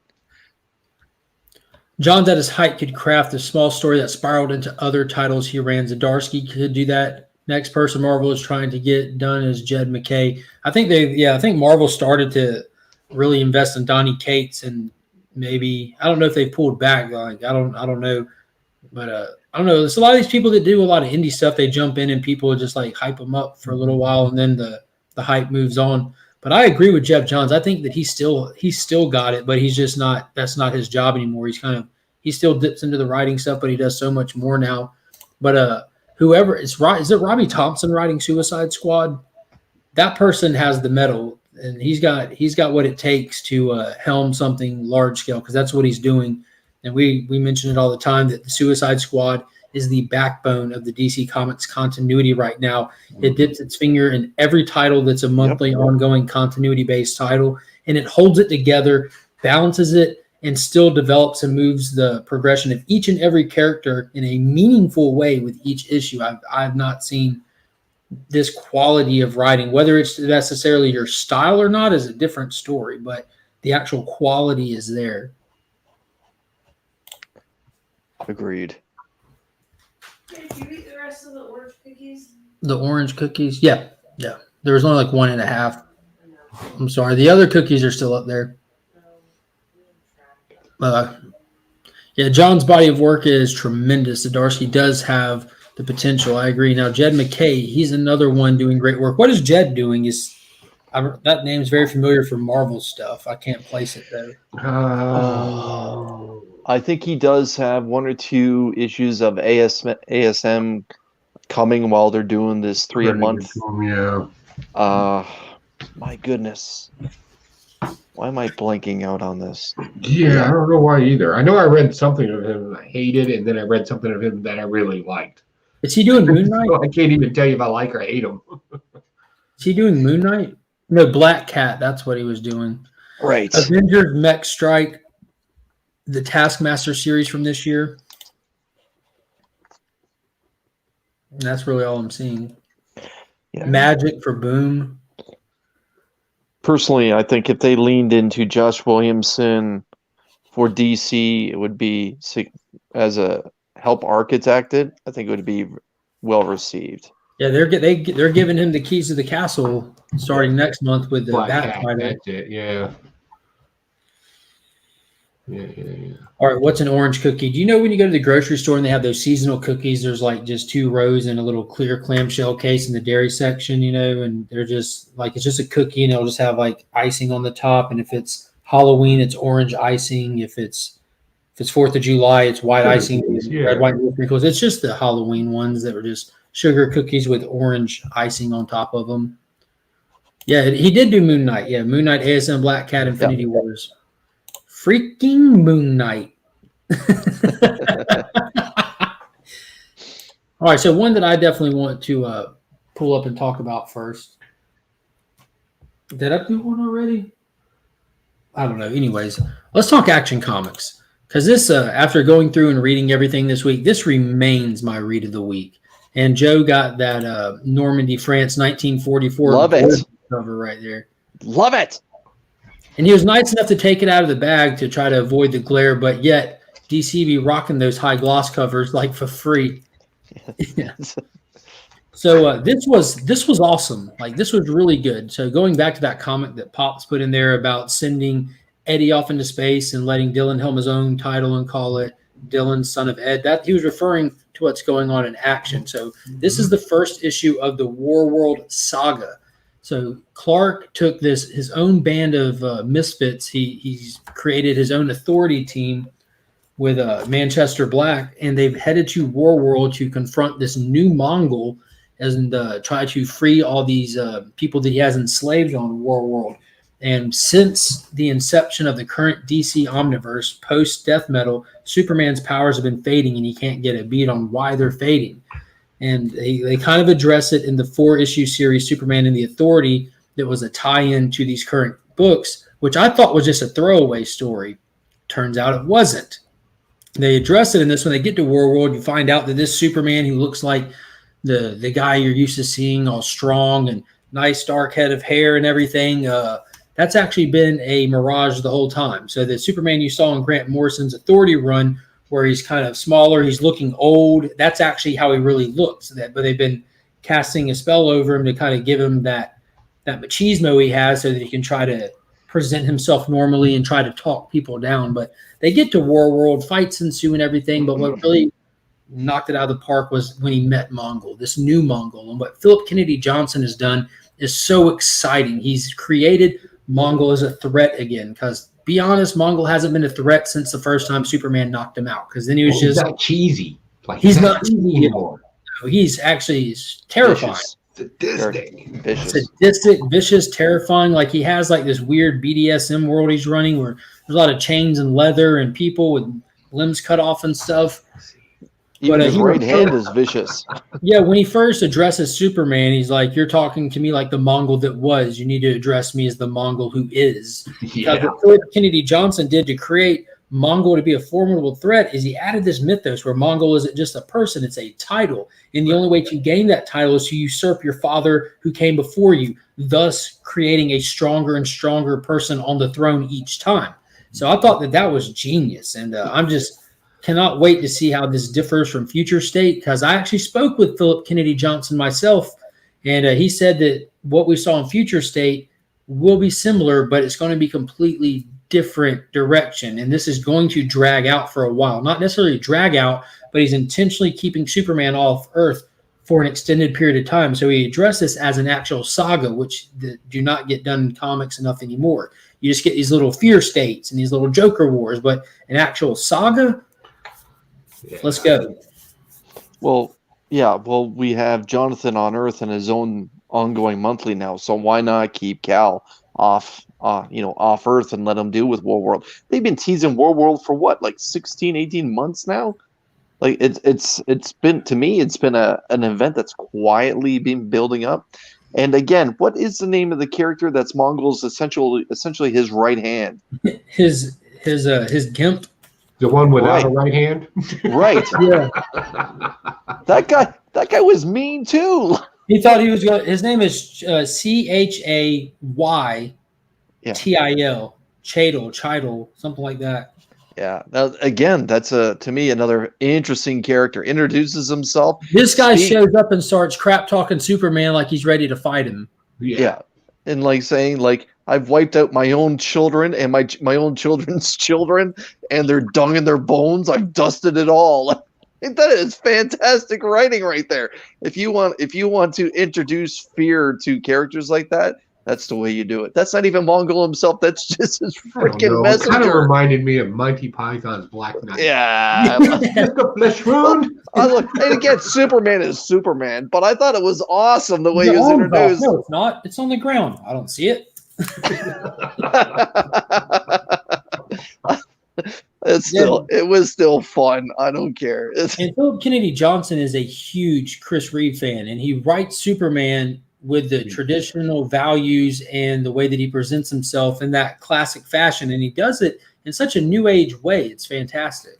Speaker 1: John's at his height could craft a small story that spiraled into other titles he ran. Zdarsky could do that. Next person Marvel is trying to get done is Jed MacKay. I think Marvel started to really invest in Donny Cates, and maybe I don't know if they pulled back. Like I don't know, but I don't know. There's a lot of these people that do a lot of indie stuff. They jump in and people just like hype them up for a little while, and then the hype moves on. But I agree with Jeff Johns. I think that he's still got it, but he's just not. That's not his job anymore. He still dips into the writing stuff, but he does so much more now. But whoever is it Robbie Thompson writing Suicide Squad? That person has the metal, and he's got what it takes to helm something large scale, because that's what he's doing. And we mention it all the time that the Suicide Squad is the backbone of the DC Comics continuity right now. It dips its finger in every title that's a monthly ongoing continuity-based title, and it holds it together, balances it, and still develops and moves the progression of each and every character in a meaningful way with each issue. I've not seen this quality of writing. Whether it's necessarily your style or not is a different story, but the actual quality is there.
Speaker 2: Agreed.
Speaker 4: Did you eat the rest of the orange cookies?
Speaker 1: The orange cookies? Yeah. There was only like 1.5. I'm sorry. The other cookies are still up there. John's body of work is tremendous. Zdarsky does have the potential. I agree. Now, Jed MacKay, he's another one doing great work. What is Jed doing? That name's very familiar for Marvel stuff. I can't place it though.
Speaker 2: I think he does have 1 or 2 issues of ASM coming while they're doing this 3 a month. My goodness. Why am I blanking out on this?
Speaker 3: Yeah, I don't know why either. I know I read something of him I hated, and then I read something of him that I really liked.
Speaker 1: Is he doing Moon Knight?
Speaker 3: I can't even tell you if I like or hate him.
Speaker 1: Is he doing Moon Knight? No, Black Cat. That's what he was doing.
Speaker 2: Right.
Speaker 1: Avengers Mech Strike, the Taskmaster series from this year. And that's really all I'm seeing.
Speaker 2: Yeah.
Speaker 1: Magic for Boom.
Speaker 2: Personally, I think if they leaned into Josh Williamson for DC, it would be as a help architect it. I think it would be well received.
Speaker 1: Yeah, they're giving him the keys to the castle starting next month with the
Speaker 3: Black
Speaker 1: Bat
Speaker 3: Cat.
Speaker 1: title.
Speaker 3: That's it. Yeah. Yeah.
Speaker 1: All right, what's an orange cookie? Do you know when you go to the grocery store and they have those seasonal cookies? There's like just 2 rows in a little clear clamshell case in the dairy section, and they're just like it's just a cookie and it'll just have like icing on the top. And if it's Halloween, it's orange icing. If it's 4th of July, it's white
Speaker 3: Sugar
Speaker 1: icing,
Speaker 3: cookies,
Speaker 1: red, white, and sprinkles. It's just the Halloween ones that were just sugar cookies with orange icing on top of them. Yeah, he did do Moon Knight. Yeah, Moon Knight, ASM, Black Cat, Infinity Wars. Freaking Moon Knight. All right, so one that I definitely want to pull up and talk about first. Did I do one already? I don't know. Anyways, let's talk Action Comics. Because this, after going through and reading everything this week, this remains my read of the week. And Joe got that Normandy, France, 1944
Speaker 2: Love it.
Speaker 1: Cover right there.
Speaker 2: Love it.
Speaker 1: And he was nice enough to take it out of the bag to try to avoid the glare, but yet DC be rocking those high gloss covers like for free. Yeah. So this was awesome. Like this was really good. So going back to that comment that Pops put in there about sending Eddie off into space and letting Dylan helm his own title and call it Dylan, Son of Ed, that he was referring to what's going on in action. So this is the first issue of the War World saga. So Clark took his own band of misfits. He's created his own authority team with Manchester Black, and they've headed to War World to confront this new Mongol and try to free all these people that he has enslaved on War World. And since the inception of the current DC Omniverse, post-Death Metal, Superman's powers have been fading, and he can't get a beat on why they're fading. And they kind of address it in the 4-issue series Superman and the Authority that was a tie-in to these current books, which I thought was just a throwaway story. Turns out it wasn't. They address it in this when they get to War World. You find out that this Superman who looks like the guy you're used to seeing, all strong and nice dark head of hair and everything, that's actually been a mirage the whole time. So the Superman you saw in Grant Morrison's Authority run, where he's kind of smaller, he's looking old, that's actually how he really looks. But they've been casting a spell over him to kind of give him that machismo he has so that he can try to present himself normally and try to talk people down. But they get to War World, fights ensue and everything, but what really knocked it out of the park was when he met Mongol, this new Mongol. And what Philip Kennedy Johnson has done is so exciting. He's created Mongol as a threat again, because be honest, Mongol hasn't been a threat since the first time Superman knocked him out, because then he was
Speaker 3: He's
Speaker 1: just
Speaker 3: not cheesy. Like
Speaker 1: he's not cheesy
Speaker 3: anymore.
Speaker 1: He's actually terrifying.
Speaker 3: Sadistic.
Speaker 1: Vicious, terrifying. Like he has like this weird BDSM world he's running where there's a lot of chains and leather and people with limbs cut off and stuff.
Speaker 2: Even his right hand is vicious. Yeah,
Speaker 1: when he first addresses Superman, he's like, "You're talking to me like the Mongol that was. You need to address me as the Mongol who is."
Speaker 3: Yeah.
Speaker 1: Because what Kennedy Johnson did to create Mongol to be a formidable threat is he added this mythos where Mongol isn't just a person, it's a title. And the only way to gain that title is to usurp your father who came before you, thus creating a stronger and stronger person on the throne each time. So I thought that was genius. And I'm just cannot wait to see how this differs from Future State, because I actually spoke with Philip Kennedy Johnson myself, and he said that what we saw in Future State will be similar, but it's going to be completely different direction, and this is going to drag out for a while. Not necessarily drag out, but he's intentionally keeping Superman off Earth for an extended period of time. So he addressed this as an actual saga, which do not get done in comics enough anymore. You just get these little fear states and these little Joker wars, but an actual saga, let's go.
Speaker 2: Well, yeah. Well, we have Jonathan on Earth and his own ongoing monthly now. So why not keep Cal off Earth and let him deal with War World? They've been teasing War World for what, like 16, 18 months now? Like it's been, to me, it's been an event that's quietly been building up. And again, what is the name of the character that's Mongol's essentially his right hand?
Speaker 1: His gimp.
Speaker 3: The one without a right hand?
Speaker 2: Right.
Speaker 1: Yeah.
Speaker 2: That guy was mean too.
Speaker 1: He thought he was going. His name is Chay Til, Chidel, something like that.
Speaker 2: Yeah. Now, again, that's to me another interesting character. Introduces himself.
Speaker 1: This guy shows up and starts crap talking Superman like he's ready to fight him.
Speaker 2: Yeah. And like saying like I've wiped out my own children and my own children's children and their dung and their bones. I've dusted it all. That is fantastic writing right there. If you want to introduce fear to characters like that, that's the way you do it. That's not even Mongol himself. That's just his freaking messenger.
Speaker 3: It kind of reminded me of Monty Python's Black Knight.
Speaker 2: Yeah.
Speaker 3: Just a flesh wound.
Speaker 2: Look, and again, Superman is Superman, but I thought it was awesome the way he was introduced.
Speaker 1: No, it's not. It's on the ground. I don't see it.
Speaker 2: It was still fun. I don't care.
Speaker 1: And Philip Kennedy Johnson is a huge Chris Reeve fan, and he writes Superman with the traditional values and the way that he presents himself in that classic fashion, and he does it in such a new age way. It's fantastic.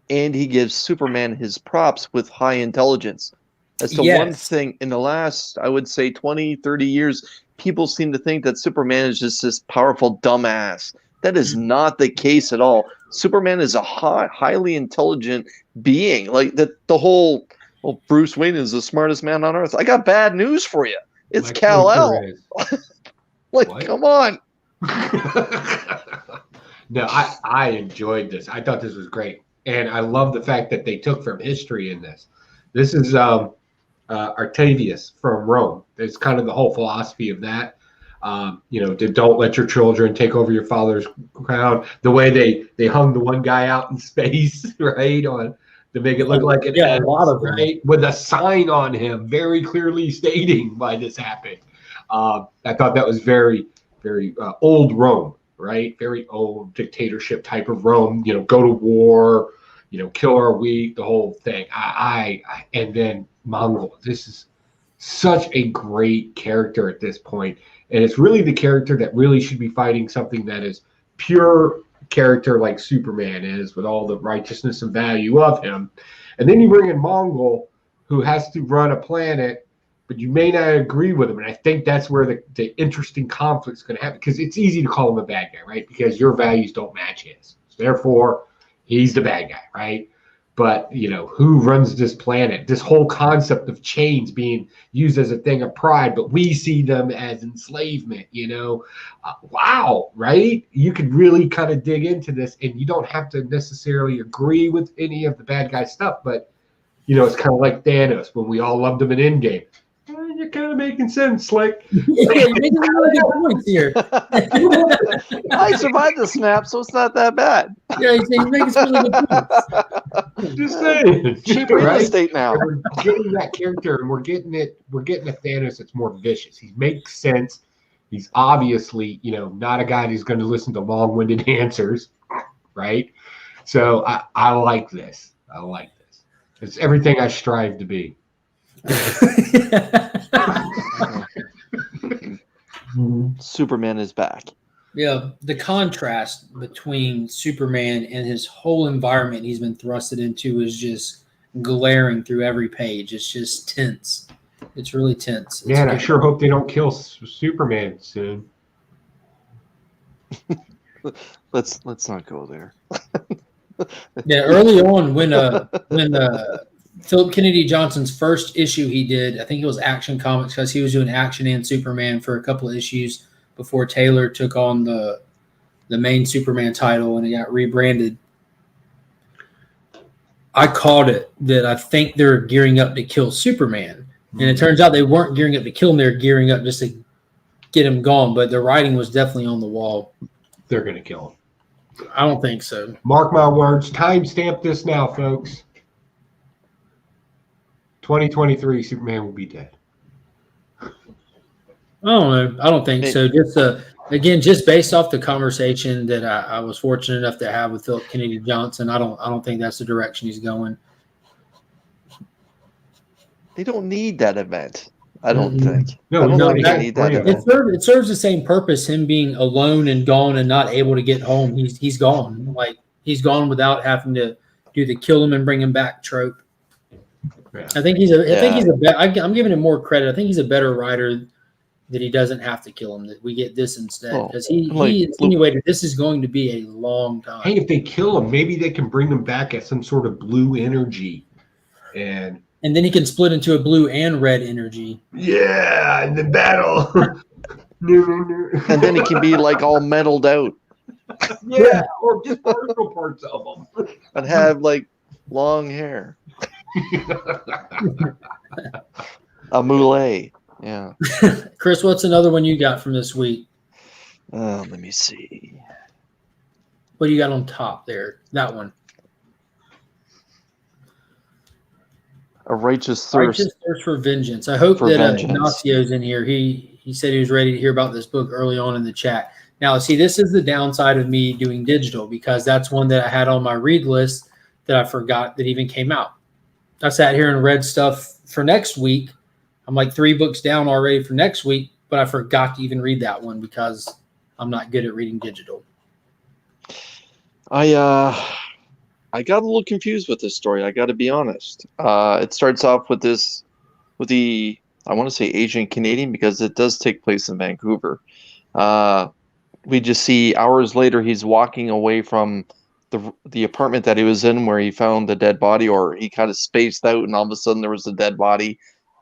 Speaker 2: And he gives Superman his props with high intelligence. That's the one thing in the last, I would say, 20, 30 years, people seem to think that Superman is just this powerful dumbass. That is not the case at all. Superman is a highly intelligent being. Like the whole, well, Bruce Wayne is the smartest man on earth. I got bad news for you. It's Kal-El. Like, come on.
Speaker 3: No, I enjoyed this. I thought this was great. And I love the fact that they took from history in this. This is Octavius from Rome. It's kind of the whole philosophy of that. Don't let your children take over your father's crown. The way they hung the one guy out in space, right, on to make it look like it.
Speaker 1: Yeah, a lot of them.
Speaker 3: Right, with a sign on him, very clearly stating why this happened. I thought that was very, very old Rome, right? Very old dictatorship type of Rome. Go to war, kill our wheat, the whole thing. And then Mongol. This is such a great character at this point. And it's really the character that really should be fighting something that is pure character like Superman is, with all the righteousness and value of him. And then you bring in Mongol, who has to run a planet, but you may not agree with him. And I think that's where the interesting conflict is going to happen, because it's easy to call him a bad guy, right? Because your values don't match his. So therefore, he's the bad guy, right? But, who runs this planet? This whole concept of chains being used as a thing of pride, but we see them as enslavement, wow, right? You could really kind of dig into this, and you don't have to necessarily agree with any of the bad guy stuff, but, it's kind of like Thanos when we all loved him in Endgame. You're kind of making sense, Slick.
Speaker 1: Yeah, you're making really good points here.
Speaker 2: I survived the snap, so it's not that bad.
Speaker 1: Yeah, you're making some really good points.
Speaker 3: Just saying.
Speaker 2: Cheap real estate now.
Speaker 3: We're getting that character, and we're getting a Thanos that's more vicious. He makes sense. He's obviously, not a guy who's going to listen to long-winded answers, right? So I like this. I like this. It's everything I strive to be.
Speaker 2: Superman is back.
Speaker 1: Yeah, the contrast between Superman and his whole environment he's been thrusted into is just glaring through every page. It's just tense. It's really tense.
Speaker 3: Man, I sure hope they don't kill Superman soon.
Speaker 2: Let's not go there.
Speaker 1: Yeah, early on when Philip Kennedy Johnson's first issue he did, I think it was Action Comics, because he was doing Action and Superman for a couple of issues before Taylor took on the main Superman title and it got rebranded. I called it that I think they're gearing up to kill Superman. And it turns out they weren't gearing up to kill him. They're gearing up just to get him gone. But the writing was definitely on the wall.
Speaker 3: They're going to kill him.
Speaker 1: I don't think so.
Speaker 3: Mark my words. Timestamp this now, folks. 2023, Superman will be dead.
Speaker 1: I don't know. I don't think so. Just again, just based off the conversation that I was fortunate enough to have with Philip Kennedy Johnson, I don't think that's the direction he's going.
Speaker 2: They don't need that event. I don't think.
Speaker 3: No,
Speaker 2: I don't think
Speaker 3: they
Speaker 2: they need that event.
Speaker 1: It serves the same purpose. Him being alone and gone and not able to get home. He's gone. Like he's gone without having to do the kill him and bring him back trope.
Speaker 3: Yeah.
Speaker 1: I think he's a. I'm giving him more credit. I think he's a better writer that he doesn't have to kill him, that we get this instead.
Speaker 2: Well,
Speaker 1: Because he
Speaker 2: like,
Speaker 1: insinuated this is going to be a long time.
Speaker 3: Hey, if they kill him, maybe they can bring him back as some sort of blue energy. And
Speaker 1: then he can split into a blue and red energy.
Speaker 3: yeah, in the battle.
Speaker 2: and then he can be like all metaled out
Speaker 3: Yeah, or just partial parts of them.
Speaker 2: and have like long hair. A mullet. Yeah.
Speaker 1: Chris, what's another one you got from this week?
Speaker 2: Let me see.
Speaker 1: What do you got on top there? That one.
Speaker 2: A righteous thirst.
Speaker 1: Righteous thirst for vengeance. I hope
Speaker 2: For
Speaker 1: that
Speaker 2: vengeance.
Speaker 1: Ignacio's in here. He said he was ready to hear about this book early on in the chat. Now, see, this is the downside of me doing digital, because that's one that I had on my read list that I forgot that even came out. I sat here and read stuff for next week. I'm like 3 books down already for next week, but I forgot to even read that one because I'm not good at reading digital.
Speaker 2: I got a little confused with this story. I got to be honest. It starts off with the I want to say Asian Canadian, because it does take place in Vancouver. We just see hours later he's walking away from the apartment that he was in where he found the dead body, or he kind of spaced out and all of a sudden there was a dead body.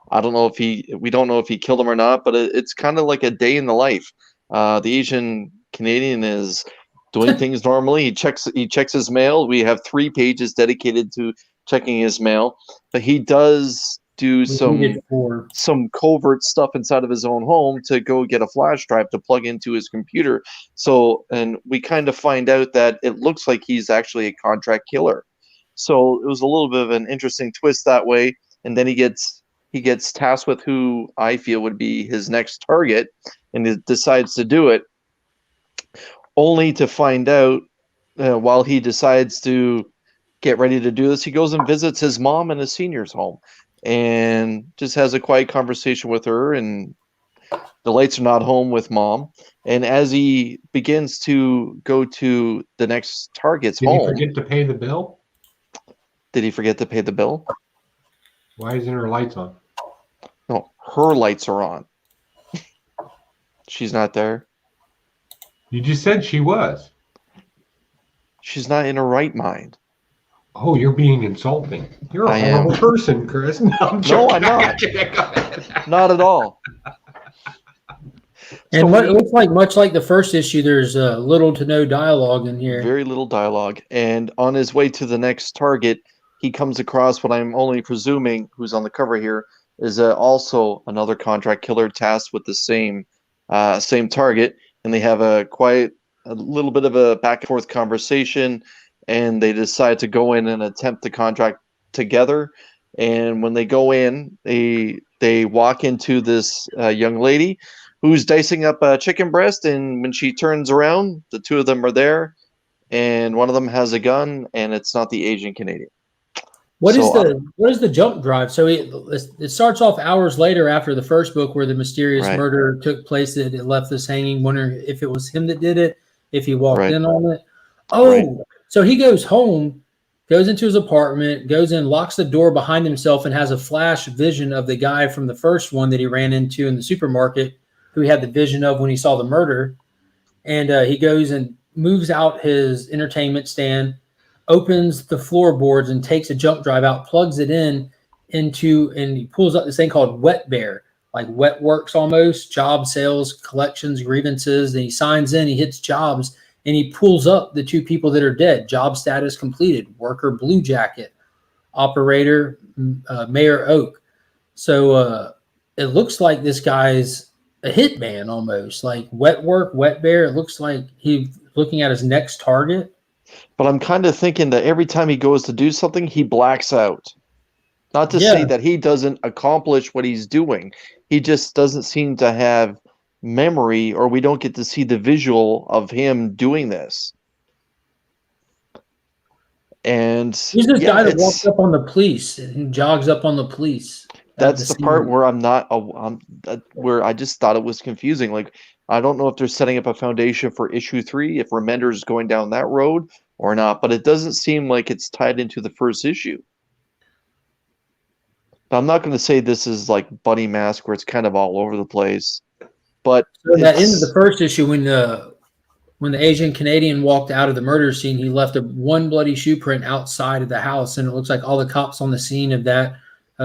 Speaker 2: I don't know if we don't know if he killed him or not, but it's kind of like a day in the life. The Asian Canadian is doing things normally. He checks his mail. We have 3 pages dedicated to checking his mail, but he does do some covert stuff inside of his own home to go get a flash drive to plug into his computer. So, and we kind of find out that it looks like he's actually a contract killer. So it was a little bit of an interesting twist that way. And then he gets tasked with who I feel would be his next target, and he decides to do it, only to find out while he decides to get ready to do this, he goes and visits his mom in a senior's home and just has a quiet conversation with her, and the lights are not home with mom. And as he begins to go to the next target's home...
Speaker 3: Did he forget to pay the bill?
Speaker 2: Did he forget to pay the bill?
Speaker 3: Why isn't her lights on?
Speaker 2: No, her lights are on. She's not there.
Speaker 3: You just said she was.
Speaker 2: She's not in her right mind.
Speaker 3: Oh, you're being insulting. You're a horrible person, Chris. No, I'm
Speaker 2: not. Not at all.
Speaker 1: And what it looks like, much like the first issue, there's little to no dialogue in here.
Speaker 2: Very little dialogue. And on his way to the next target, he comes across what I'm only presuming, who's on the cover here, is also another contract killer tasked with the same target. And they have a little bit of a back and forth conversation, and they decide to go in and attempt the contract together. And when they go in, they walk into this young lady who's dicing up a chicken breast, and when she turns around, the 2 of them are there, and one of them has a gun, and it's not the Asian Canadian.
Speaker 1: What is the jump drive? So it starts off hours later after the first book, where the mysterious murder took place, that it left us hanging, wondering if it was him that did it, if he walked in on it. Oh, so he goes home, goes into his apartment, goes in, locks the door behind himself, and has a flash vision of the guy from the first one that he ran into in the supermarket, who he had the vision of when he saw the murder. And he goes and moves out his entertainment stand, opens the floorboards and takes a jump drive out, plugs it into, and he pulls up this thing called Wet Bear, like Wet Works almost, job sales, collections, grievances. And he signs in, he hits jobs, and he pulls up the 2 people that are dead. Job status completed, worker Blue Jacket, operator Mayor Oak. So it looks like this guy's a hitman almost, like Wet Work, Wet Bear. It looks like he's looking at his next target.
Speaker 2: But I'm kind of thinking that every time he goes to do something, he blacks out. Not to say that he doesn't accomplish what he's doing. He just doesn't seem to have memory, or we don't get to see the visual of him doing this. And
Speaker 1: he's this guy that walks up on the police and jogs up on the police.
Speaker 2: That's the part where where I just thought it was confusing. Like, I don't know if they're setting up a foundation for issue 3, if Remender's going down that road or not, but it doesn't seem like it's tied into the first issue. But I'm not going to say this is like Bunny Mask, where it's kind of all over the place. But
Speaker 1: So at the end of the first issue, when the Asian Canadian walked out of the murder scene, he left one bloody shoe print outside of the house, and it looks like all the cops on the scene of that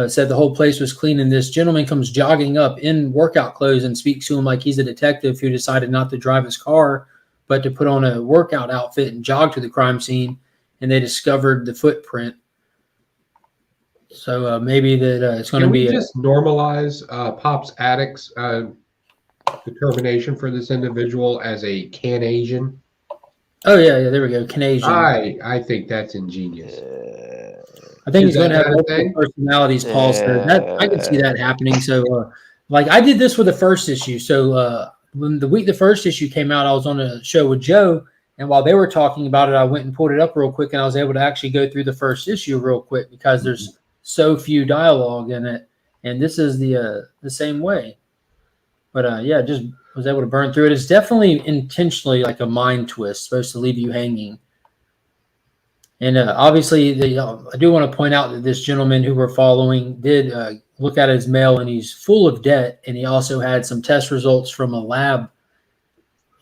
Speaker 1: said the whole place was clean. And this gentleman comes jogging up in workout clothes and speaks to him like he's a detective who decided not to drive his car, but to put on a workout outfit and jog to the crime scene. And they discovered the footprint. So maybe that it's going to be
Speaker 3: just normalize Pop's Addict's determination for this individual as a Can-Asian.
Speaker 1: Oh yeah, there we go. Canadian.
Speaker 3: I think that's ingenious.
Speaker 1: I think he's going to have multiple personalities. Paul said that I can see that happening. So, like I did this with the first issue. So when the first issue came out, I was on a show with Joe, and while they were talking about it, I went and pulled it up real quick, and I was able to actually go through the first issue real quick because there's so few dialogue in it, and this is the same way. But yeah, just was able to burn through it. It's definitely intentionally like a mind twist, supposed to leave you hanging. And obviously, I do want to point out that this gentleman who we're following did look at his mail, and he's full of debt, and he also had some test results from a lab,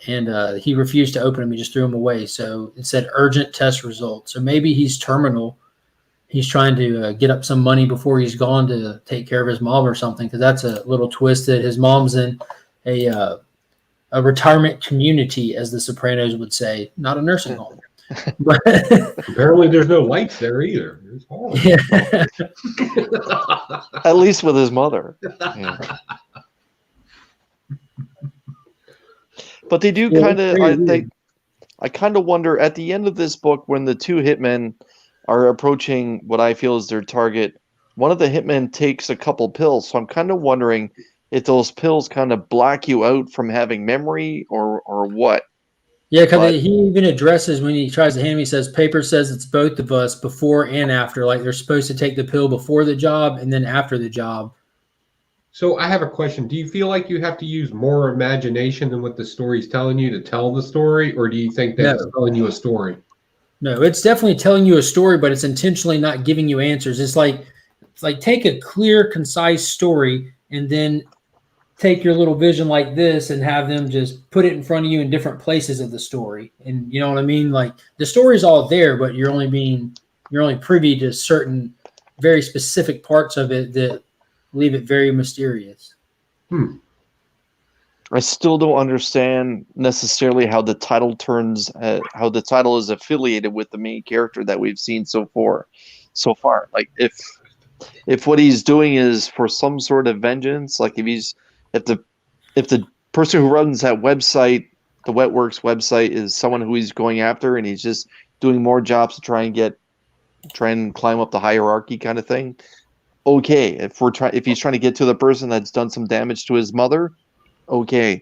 Speaker 1: and he refused to open them. He just threw them away. So it said urgent test results. So maybe he's terminal. He's trying to get up some money before he's gone to take care of his mom or something, because that's a little twist that his mom's in a retirement community, as the Sopranos would say, not a nursing home. But
Speaker 3: apparently there's no lights there either. It's horrible.
Speaker 1: Yeah.
Speaker 2: At least with his mother. Yeah. But they do kind of, I kind of wonder at the end of this book when the two hitmen are approaching what I feel is their target, one of the hitmen takes a couple pills. So I'm kind of wondering if those pills kind of black you out from having memory or what.
Speaker 1: Yeah, because he even addresses when he tries to hand him, he says, paper says it's both of us before and after. Like they're supposed to take the pill before the job and then after the job.
Speaker 3: So I have a question. Do you feel like you have to use more imagination than what the story's telling you to tell the story? Or do you think that it's telling you a story?
Speaker 1: No, it's definitely telling you a story, but it's intentionally not giving you answers. It's like take a clear, concise story and then take your little vision like this and have them just put it in front of you in different places of the story. And you know what I mean? Like the story's all there, but you're only privy to certain very specific parts of it that leave it very mysterious.
Speaker 2: I still don't understand necessarily how the title is affiliated with the main character that we've seen so far. Like if what he's doing is for some sort of vengeance, like if the person who runs that website, the Wetworks website, is someone who he's going after, and he's just doing more jobs to try and climb up the hierarchy, kind of thing. Okay, if he's trying to get to the person that's done some damage to his mother, okay.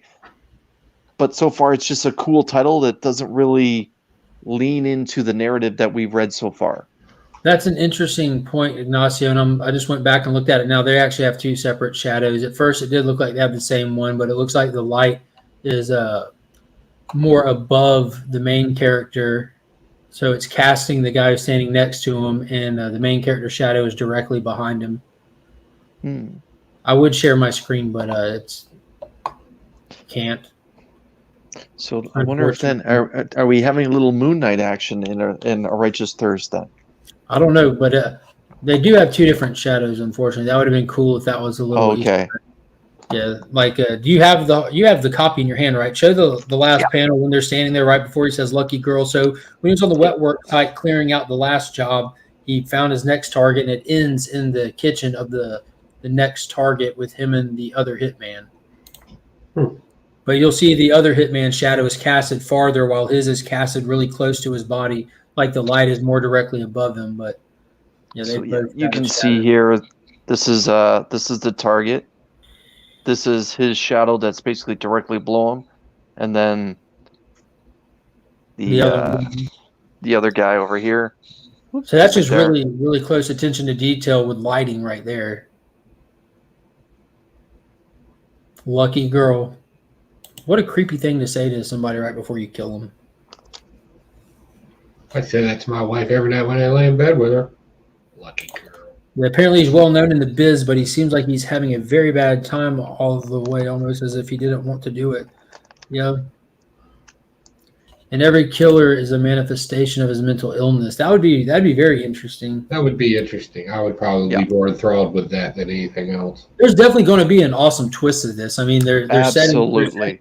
Speaker 2: But so far, it's just a cool title that doesn't really lean into the narrative that we've read so far.
Speaker 1: That's an interesting point, Ignacio, and I just went back and looked at it now. They actually have two separate shadows. At first, it did look like they have the same one, but it looks like the light is more above the main character. So it's casting the guy who's standing next to him, and the main character shadow is directly behind him. I would share my screen, but it's can't.
Speaker 2: So I wonder if then are we having a little Moon Knight action in a Righteous Thursday?
Speaker 1: I don't know, but they do have two different shadows. Unfortunately, that would have been cool if that was a little.
Speaker 2: Okay.
Speaker 1: Yeah, like do you have the copy in your hand, right? Show the last panel when they're standing there right before he says "Lucky Girl." So when he was on the Wetwork site clearing out the last job, he found his next target, and it ends in the kitchen of the next target with him and the other hitman. But you'll see the other hitman's shadow is casted farther, while his is casted really close to his body, like the light is more directly above him. But yeah,
Speaker 2: you can see here. This is the target. This is his shadow that's basically directly below him, and then the other guy over here.
Speaker 1: So that's just really, really close attention to detail with lighting right there. Lucky girl. What a creepy thing to say to somebody right before you kill them.
Speaker 3: I say that to my wife every night when I lay in bed with her. Lucky girl.
Speaker 1: Yeah, apparently he's well known in the biz, but he seems like he's having a very bad time all the way, almost as if he didn't want to do it. Yeah. And every killer is a manifestation of his mental illness. That'd be very interesting.
Speaker 3: That would be interesting. I would probably be more enthralled with that than anything else.
Speaker 1: There's definitely going to be an awesome twist to this. I mean, they're
Speaker 2: Absolutely.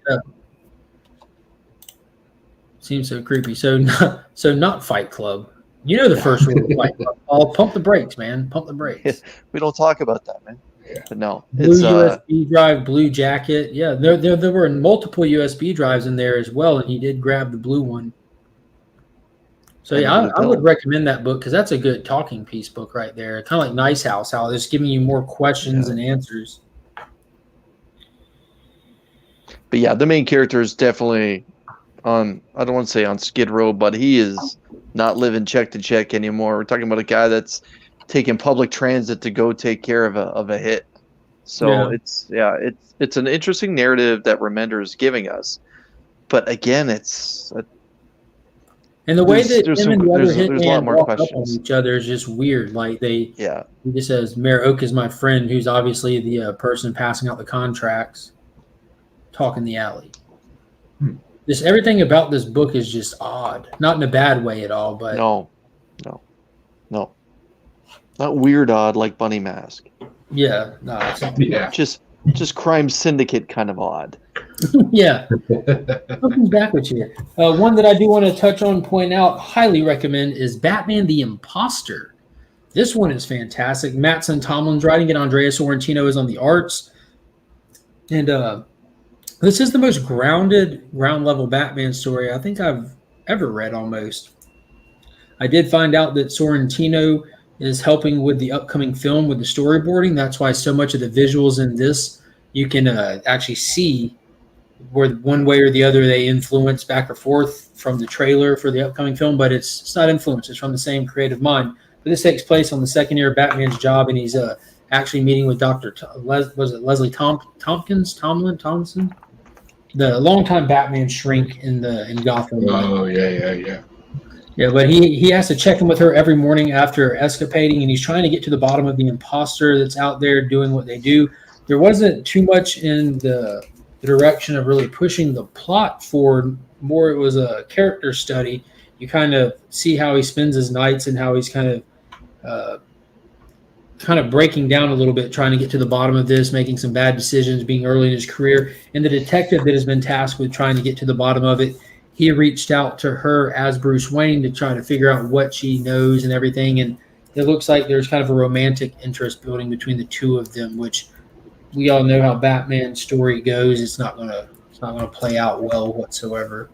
Speaker 1: Seems so creepy. So not Fight Club. You know the first rule of Fight Club. Oh, pump the brakes, man. Pump the brakes.
Speaker 2: We don't talk about that, man.
Speaker 3: Yeah.
Speaker 2: But no,
Speaker 1: Blue
Speaker 2: it's
Speaker 1: USB drive, blue jacket. Yeah, there were multiple USB drives in there as well, and he did grab the blue one. So yeah, I would recommend that book because that's a good talking piece book right there. Kind of like Nice House, how it's giving you more questions and answers.
Speaker 2: But yeah, the main character is definitely on, I don't want to say on Skid Row, but he is not living check to check anymore. We're talking about a guy that's taking public transit to go take care of a hit. So it's an interesting narrative that Remender is giving us. But again, it's
Speaker 1: and the way that him and the other hitman walk up on each other is just weird. Like he just says, Mayor Oak is my friend, who's obviously the person passing out the contracts, talk in the alley. Just everything about this book is just odd. Not in a bad way at all, but
Speaker 2: no. Not weird odd like Bunny Mask.
Speaker 1: Yeah, no,
Speaker 2: just Crime Syndicate kind of odd.
Speaker 1: Yeah. Something's back with you. One that I do want to touch on, point out, highly recommend is Batman the Imposter. This one is fantastic. Mattson Tomlin's writing it. Andrea Sorrentino is on the arts. And this is the most grounded, ground level Batman story I think I've ever read almost. I did find out that Sorrentino is helping with the upcoming film with the storyboarding. That's why so much of the visuals in this, you can actually see where one way or the other they influence back or forth from the trailer for the upcoming film, but it's not influence. It's from the same creative mind. But this takes place on the second year of Batman's job, and he's actually meeting with Dr. Leslie Thompson, the longtime Batman shrink in Gotham.
Speaker 3: Oh, yeah.
Speaker 1: Yeah, but he has to check in with her every morning after escapading, and he's trying to get to the bottom of the imposter that's out there doing what they do. There wasn't too much in the direction of really pushing the plot forward. More, it was a character study. You kind of see how he spends his nights and how he's kind of breaking down a little bit, trying to get to the bottom of this, making some bad decisions, being early in his career. And the detective that has been tasked with trying to get to the bottom of it, he reached out to her as Bruce Wayne to try to figure out what she knows and everything. And it looks like there's kind of a romantic interest building between the two of them, which we all know how Batman's story goes. It's not gonna play out well whatsoever.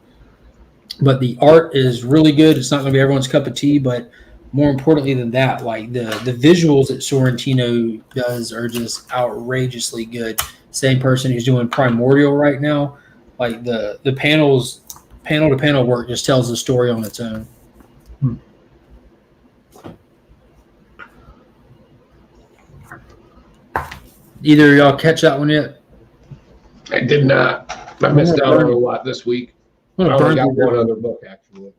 Speaker 1: But the art is really good. It's not gonna be everyone's cup of tea, but more importantly than that, like the visuals that Sorrentino does are just outrageously good. Same person who's doing Primordial right now. Like the panels, panel to panel work just tells the story on its own. Either of y'all catch that one yet?
Speaker 3: I did not. I missed out on a lot this week. I only got one other book, actually.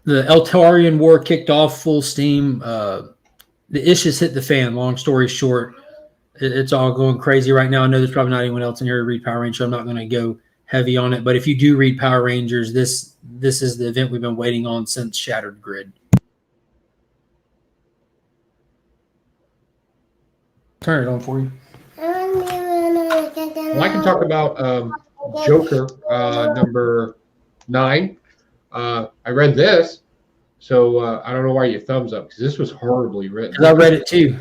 Speaker 1: The Eltarian War kicked off full steam. The issues hit the fan. Long story short, it's all going crazy right now. I know there's probably not anyone else in here to read Power Rangers, so I'm not going to go heavy on it. But if you do read Power Rangers, this is the event we've been waiting on since Shattered Grid. Turn it on for you.
Speaker 3: Well, I can talk about Joker number 9. I read this, so I don't know why you thumbs up, because this was horribly written.
Speaker 1: Because I read it too.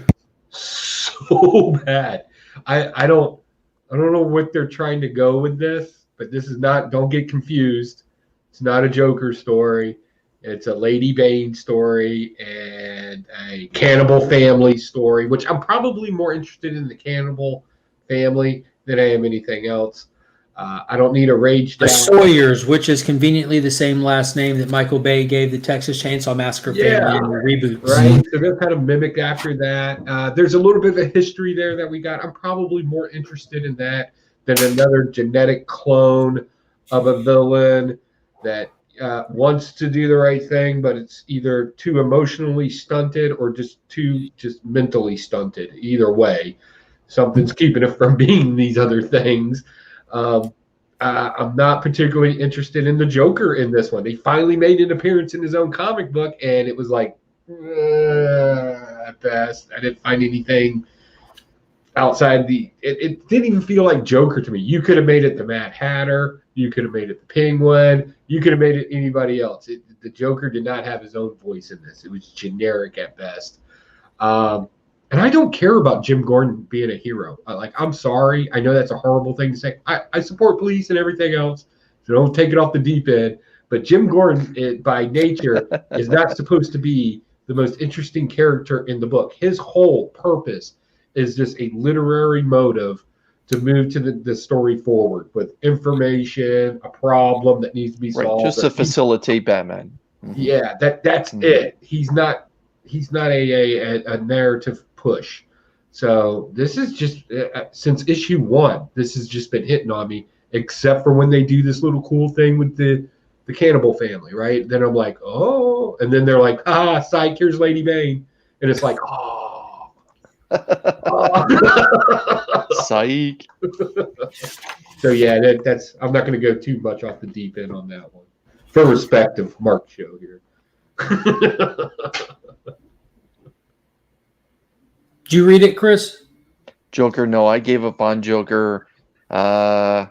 Speaker 3: So bad. I don't know what they're trying to go with this, but this is not. Don't get confused. It's not a Joker story. It's a Lady Bane story and a cannibal family story, which I'm probably more interested in the cannibal family than I am anything else. I don't need a rage down.
Speaker 1: The Sawyers, which is conveniently the same last name that Michael Bay gave the Texas Chainsaw Massacre family in the reboots.
Speaker 3: Right, so they're kind of mimicked after that. There's a little bit of a history there that we got. I'm probably more interested in that than another genetic clone of a villain that wants to do the right thing, but it's either too emotionally stunted or just mentally stunted. Either way, something's keeping it from being these other things. I'm not particularly interested in the Joker in this one. He finally made an appearance in his own comic book, and it was like, at best. I didn't find anything outside it didn't even feel like Joker to me. You could have made it the Mad Hatter. You could have made it the Penguin. You could have made it anybody else. The Joker did not have his own voice in this. It was generic at best. And I don't care about Jim Gordon being a hero. I'm sorry. I know that's a horrible thing to say. I support police and everything else, so don't take it off the deep end. But Jim Gordon, by nature, is not supposed to be the most interesting character in the book. His whole purpose is just a literary motive to move to the story forward with information, a problem that needs to be solved.
Speaker 2: Just to facilitate Batman.
Speaker 3: Yeah, that's it. He's not a narrative push. So this is just since issue 1, this has just been hitting on me, except for when they do this little cool thing with the cannibal family, right? Then I'm like, oh, and then they're like, psych, here's Lady Bane, and it's like, oh.
Speaker 2: Psych.
Speaker 3: So yeah, that's. I'm not going to go too much off the deep end on that one, for respect of Mark's show here.
Speaker 1: Did you read it, Chris?
Speaker 2: Joker? No, I gave up on Joker. Was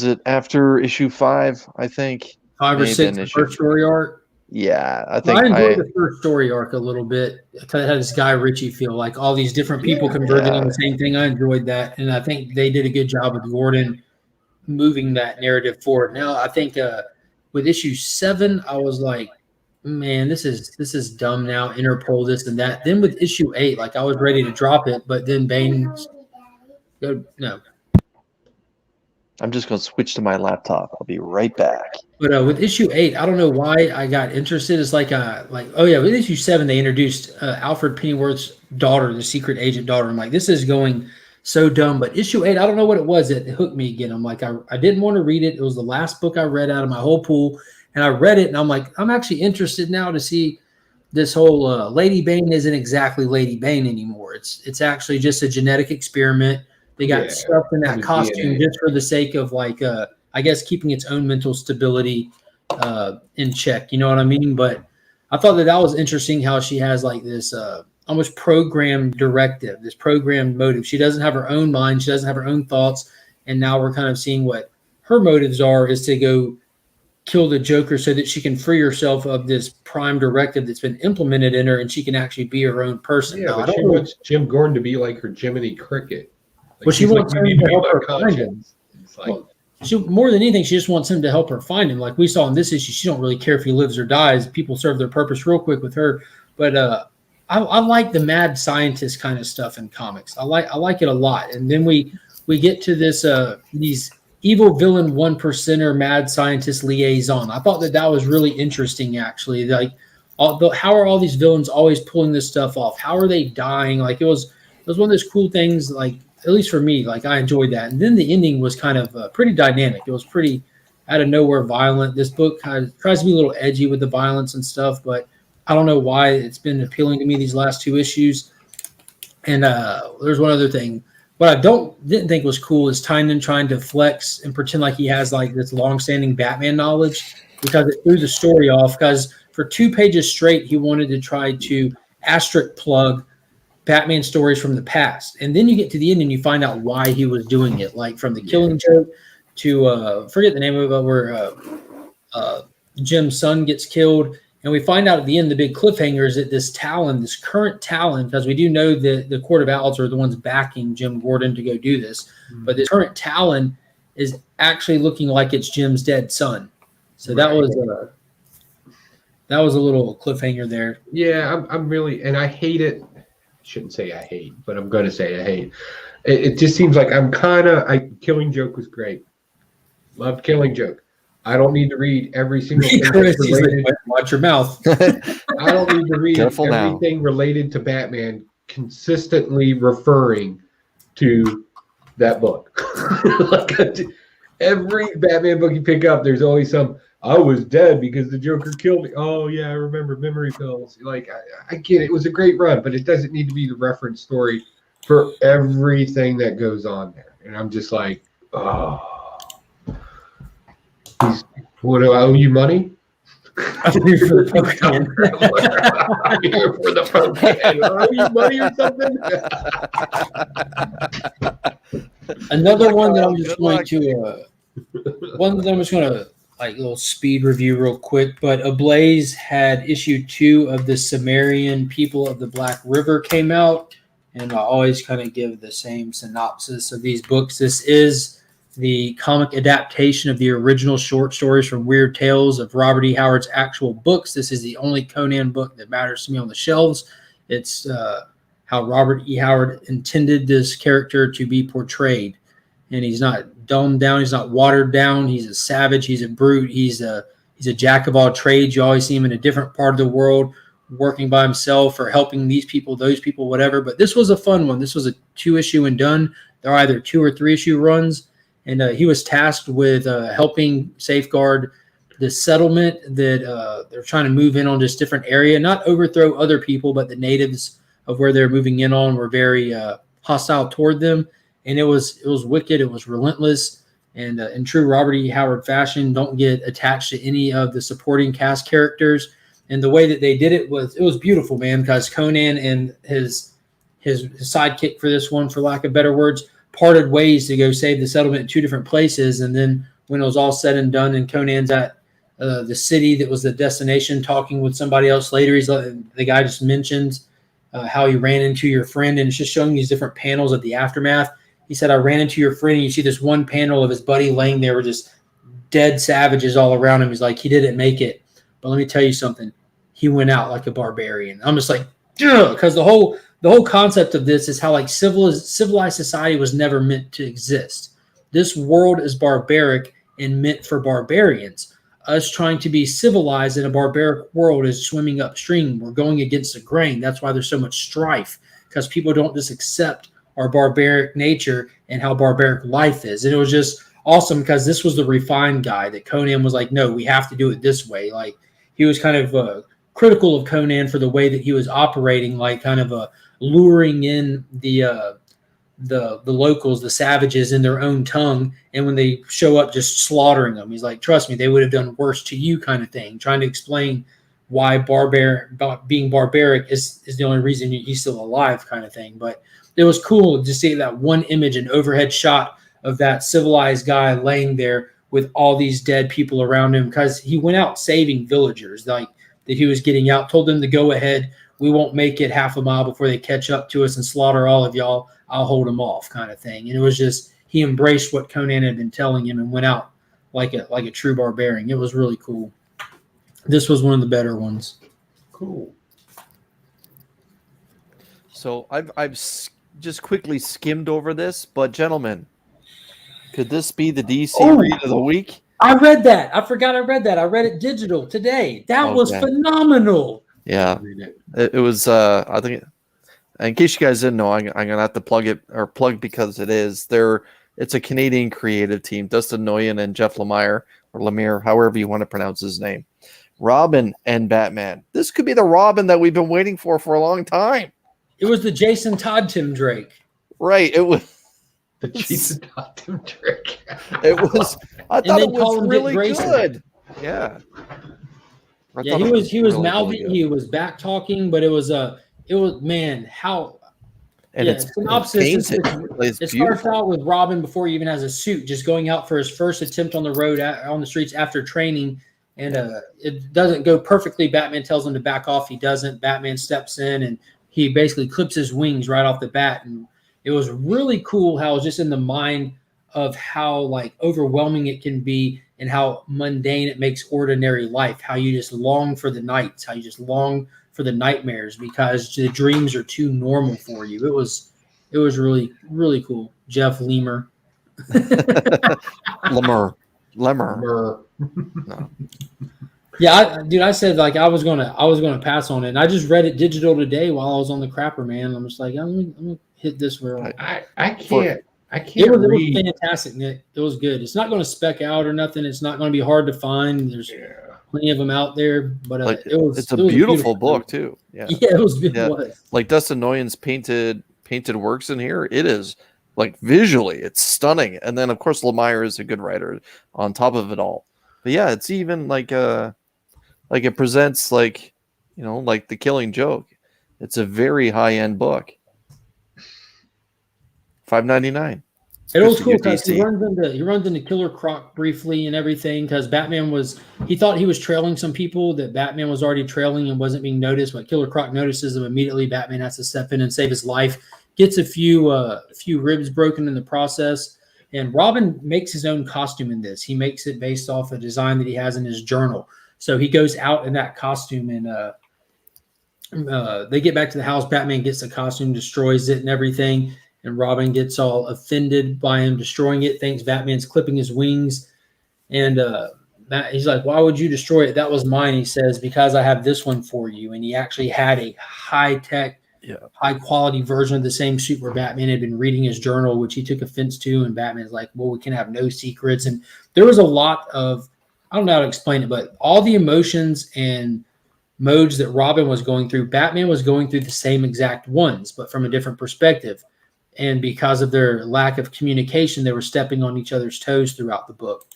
Speaker 2: it after issue 5? I think
Speaker 1: 5 or 6, the first story arc.
Speaker 2: Yeah, I think
Speaker 1: I enjoyed the first story arc a little bit. It kind of had this Guy Ritchie feel, like all these different people converging on the same thing. I enjoyed that, and I think they did a good job with Gordon moving that narrative forward. Now, I think with issue 7, I was like, man, this is dumb now. Interpol, this and that. Then with issue 8, like I was ready to drop it, but then Bane, no.
Speaker 2: I'm just going to switch to my laptop. I'll be right back.
Speaker 1: But with issue 8, I don't know why I got interested. It's with issue 7, they introduced Alfred Pennyworth's daughter, the secret agent daughter. I'm like, this is going so dumb. But issue 8, I don't know what it was that hooked me again. I'm like, I didn't want to read it. It was the last book I read out of my whole pool. And I read it, and I'm like, I'm actually interested now to see this whole Lady Bane isn't exactly Lady Bane anymore. It's actually just a genetic experiment. They got stuffed in that costume just for the sake of I guess keeping its own mental stability in check. You know what I mean? But I thought that was interesting how she has like this almost programmed directive, this programmed motive. She doesn't have her own mind. She doesn't have her own thoughts. And now we're kind of seeing what her motives are, is to go kill the Joker so that she can free herself of this prime directive that's been implemented in her, and she can actually be her own person.
Speaker 3: Yeah, but she wants Jim Gordon to be like her Jiminy Cricket.
Speaker 1: Well, she wants him to help her find him. She, more than anything, she just wants him to help her find him. Like we saw in this issue, she don't really care if he lives or dies. People serve their purpose real quick with her. But I like the mad scientist kind of stuff in comics. I like it a lot. And then we get to this these evil villain 1%er mad scientist liaison. I thought that was really interesting, actually. Like, how are all these villains always pulling this stuff off? How are they dying? Like it was one of those cool things. Like, at least for me, like I enjoyed that. And then the ending was kind of pretty dynamic. It was pretty out of nowhere violent. This book kind of tries to be a little edgy with the violence and stuff, but I don't know why it's been appealing to me these last 2 issues. And there's one other thing. What I didn't think was cool is Tynion trying to flex and pretend like he has like this long-standing Batman knowledge, because it threw the story off. Because for 2 pages straight, he wanted to try to asterisk plug Batman stories from the past, and then you get to the end and you find out why he was doing it, like from the Killing Joke to forget the name of it, where Jim's son gets killed, and we find out at the end the big cliffhanger is that this current Talon, because we do know that the Court of Owls are the ones backing Jim Gordon to go do this, but this current Talon is actually looking like it's Jim's dead son. So that was a little cliffhanger there.
Speaker 3: Yeah, I'm really, and I hate it. Shouldn't say I hate, but I'm going to say I hate. It just seems like Killing Joke was great. Loved Killing Joke. I don't need to read every single thing related.
Speaker 1: Watch your mouth.
Speaker 3: I don't need to read everything related to Batman consistently referring to that book. every Batman book you pick up, there's always some. I was dead because the Joker killed me. Oh yeah, I remember memory pills. Like I get it. It was a great run, but it doesn't need to be the reference story for everything that goes on there. And I'm just like, oh, what do I owe you money?
Speaker 1: I'm here for the Pokemon.
Speaker 3: I'm here for the Pokemon. Owe you money or something?
Speaker 1: Another one that I'm just going to like a little speed review real quick. But Ablaze had issue 2 of the Sumerian People of the Black River came out, and I always kind of give the same synopsis of these books. This is the comic adaptation of the original short stories from Weird Tales of Robert E. Howard's actual books. This is the only Conan book that matters to me on the shelves. It's how Robert E. Howard intended this character to be portrayed. And he's not dumbed down. He's not watered down. He's a savage. He's a brute. He's a jack of all trades. You always see him in a different part of the world, working by himself or helping these people, those people, whatever. But this was a fun one. This was a 2-issue and done. There are either 2 or 3 issue runs. And he was tasked with helping safeguard the settlement that they're trying to move in on this different area, not overthrow other people, but the natives of where they're moving in on were very hostile toward them. And it was wicked. It was relentless. And in true Robert E. Howard fashion, don't get attached to any of the supporting cast characters. And the way that they did it was beautiful, man, because Conan and his sidekick for this one, for lack of better words, parted ways to go save the settlement in 2 different places. And then when it was all said and done and Conan's at the city that was the destination talking with somebody else later, the guy just mentions how he ran into your friend, and it's just showing these different panels of the aftermath. He said, I ran into your friend, and you see this one panel of his buddy laying there with just dead savages all around him. He's like, he didn't make it. But let me tell you something. He went out like a barbarian. I'm just like, because the whole concept of this is how like civilized society was never meant to exist. This world is barbaric and meant for barbarians. Us trying to be civilized in a barbaric world is swimming upstream. We're going against the grain. That's why there's so much strife, because people don't just accept our barbaric nature and how barbaric life is. And it was just awesome because this was the refined guy that Conan was like, no, we have to do it this way. Like he was kind of critical of Conan for the way that he was operating, like kind of luring in the locals, the savages, in their own tongue, and when they show up, just slaughtering them. He's like, trust me, they would have done worse to you, kind of thing, trying to explain why being barbaric is the only reason he's still alive, kind of thing. But it was cool to see that one image, an overhead shot of that civilized guy laying there with all these dead people around him, because he went out saving villagers, like that he was getting out, told them to go ahead. We won't make it half a mile before they catch up to us and slaughter all of y'all. I'll hold them off, kind of thing. And it was just, he embraced what Conan had been telling him and went out like a true barbarian. It was really cool. This was one of the better ones.
Speaker 3: Cool.
Speaker 2: So I've just quickly skimmed over this, but gentlemen, could this be the DC read of the week?
Speaker 1: I read that. I forgot I read that. I read it digital today. That was phenomenal.
Speaker 2: Yeah, it was. I think, in case you guys didn't know, I'm gonna have to plug because it's a Canadian creative team, Dustin Nguyen and Jeff Lemire, or Lemire, however you want to pronounce his name. Robin and Batman. This could be the Robin that we've been waiting for a long time.
Speaker 1: It was the Jason Todd Tim Drake.
Speaker 2: Right. It was
Speaker 3: the Jason Todd Tim Drake.
Speaker 2: It was. I thought it was really good. Yeah.
Speaker 1: Yeah, he was really mouthing, he was back talking, but it was man, how.
Speaker 2: And
Speaker 1: yeah,
Speaker 2: it's
Speaker 1: synopsis. It starts out with Robin before he even has a suit, just going out for his first attempt on the road on the streets after training, and it doesn't go perfectly. Batman tells him to back off. He doesn't. Batman steps in and he basically clips his wings right off the bat, and it was really cool how it was just in the mind of how like overwhelming it can be and how mundane it makes ordinary life, how you just long for the nights, how you just long for the nightmares because the dreams are too normal for you. It was really, really cool. Jeff Lemire.
Speaker 2: Lemire.
Speaker 3: No.
Speaker 1: Yeah, I said like I was gonna pass on it, and I just read it digital today while I was on the crapper, man. I'm just like, I'm gonna hit this real.
Speaker 3: I I
Speaker 1: It
Speaker 3: can't
Speaker 1: was
Speaker 3: read.
Speaker 1: fantastic, Nick. It was good. It's not going to spec out or nothing. It's not going to be hard to find. There's
Speaker 3: Yeah.
Speaker 1: plenty of them out there, but
Speaker 2: Like
Speaker 1: it was
Speaker 2: it's a
Speaker 1: it was
Speaker 2: beautiful book
Speaker 1: book.
Speaker 2: too. Yeah.
Speaker 1: Yeah, it was. It
Speaker 2: Yeah.
Speaker 1: was.
Speaker 2: Like Dustin Nguyen's painted works in here. It is like visually, it's stunning. And then of course Lemire is a good writer on top of it all. But yeah, it's even like it presents like, you know, like The Killing Joke. It's a very high end book. $5.99.
Speaker 1: It was cool because
Speaker 2: UDC.
Speaker 1: he runs into Killer Croc briefly and everything because he thought he was trailing some people that Batman was already trailing and wasn't being noticed, but Killer Croc notices him immediately. Batman has to step in and save his life. Gets a few ribs broken in the process, and Robin makes his own costume in this. He makes it based off a design that he has in his journal. So he goes out in that costume, and they get back to the house. Batman gets the costume, destroys it, and everything. And Robin gets all offended by him destroying it. Thinks Batman's clipping his wings, and he's like, "Why would you destroy it? That was mine." He says, "Because I have this one for you." And he actually had a high-tech, high-quality version of the same suit where Batman had been reading his journal, which he took offense to. And Batman's like, "Well, we can have no secrets." And there was a lot of, I don't know how to explain it, but all the emotions and modes that Robin was going through, Batman was going through the same exact ones, but from a different perspective. And because of their lack of communication, they were stepping on each other's toes throughout the book.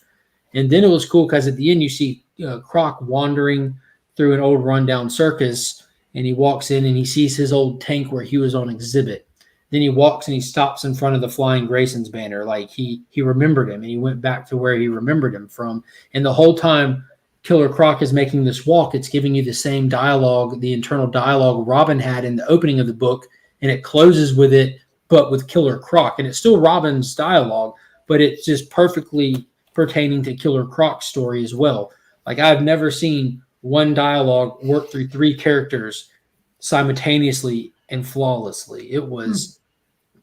Speaker 1: And then it was cool because at the end you see Croc wandering through an old rundown circus, and he walks in and he sees his old tank where he was on exhibit. Then he walks and he stops in front of the Flying Grayson's banner. Like he remembered him, and he went back to where he remembered him from. And the whole time Killer Croc is making this walk, it's giving you the same dialogue, the internal dialogue Robin had in the opening of the book, and it closes with it, but with Killer Croc. And it's still Robin's dialogue, but it's just perfectly pertaining to Killer Croc's story as well. Like I've never seen one dialogue work through three characters simultaneously and flawlessly. It was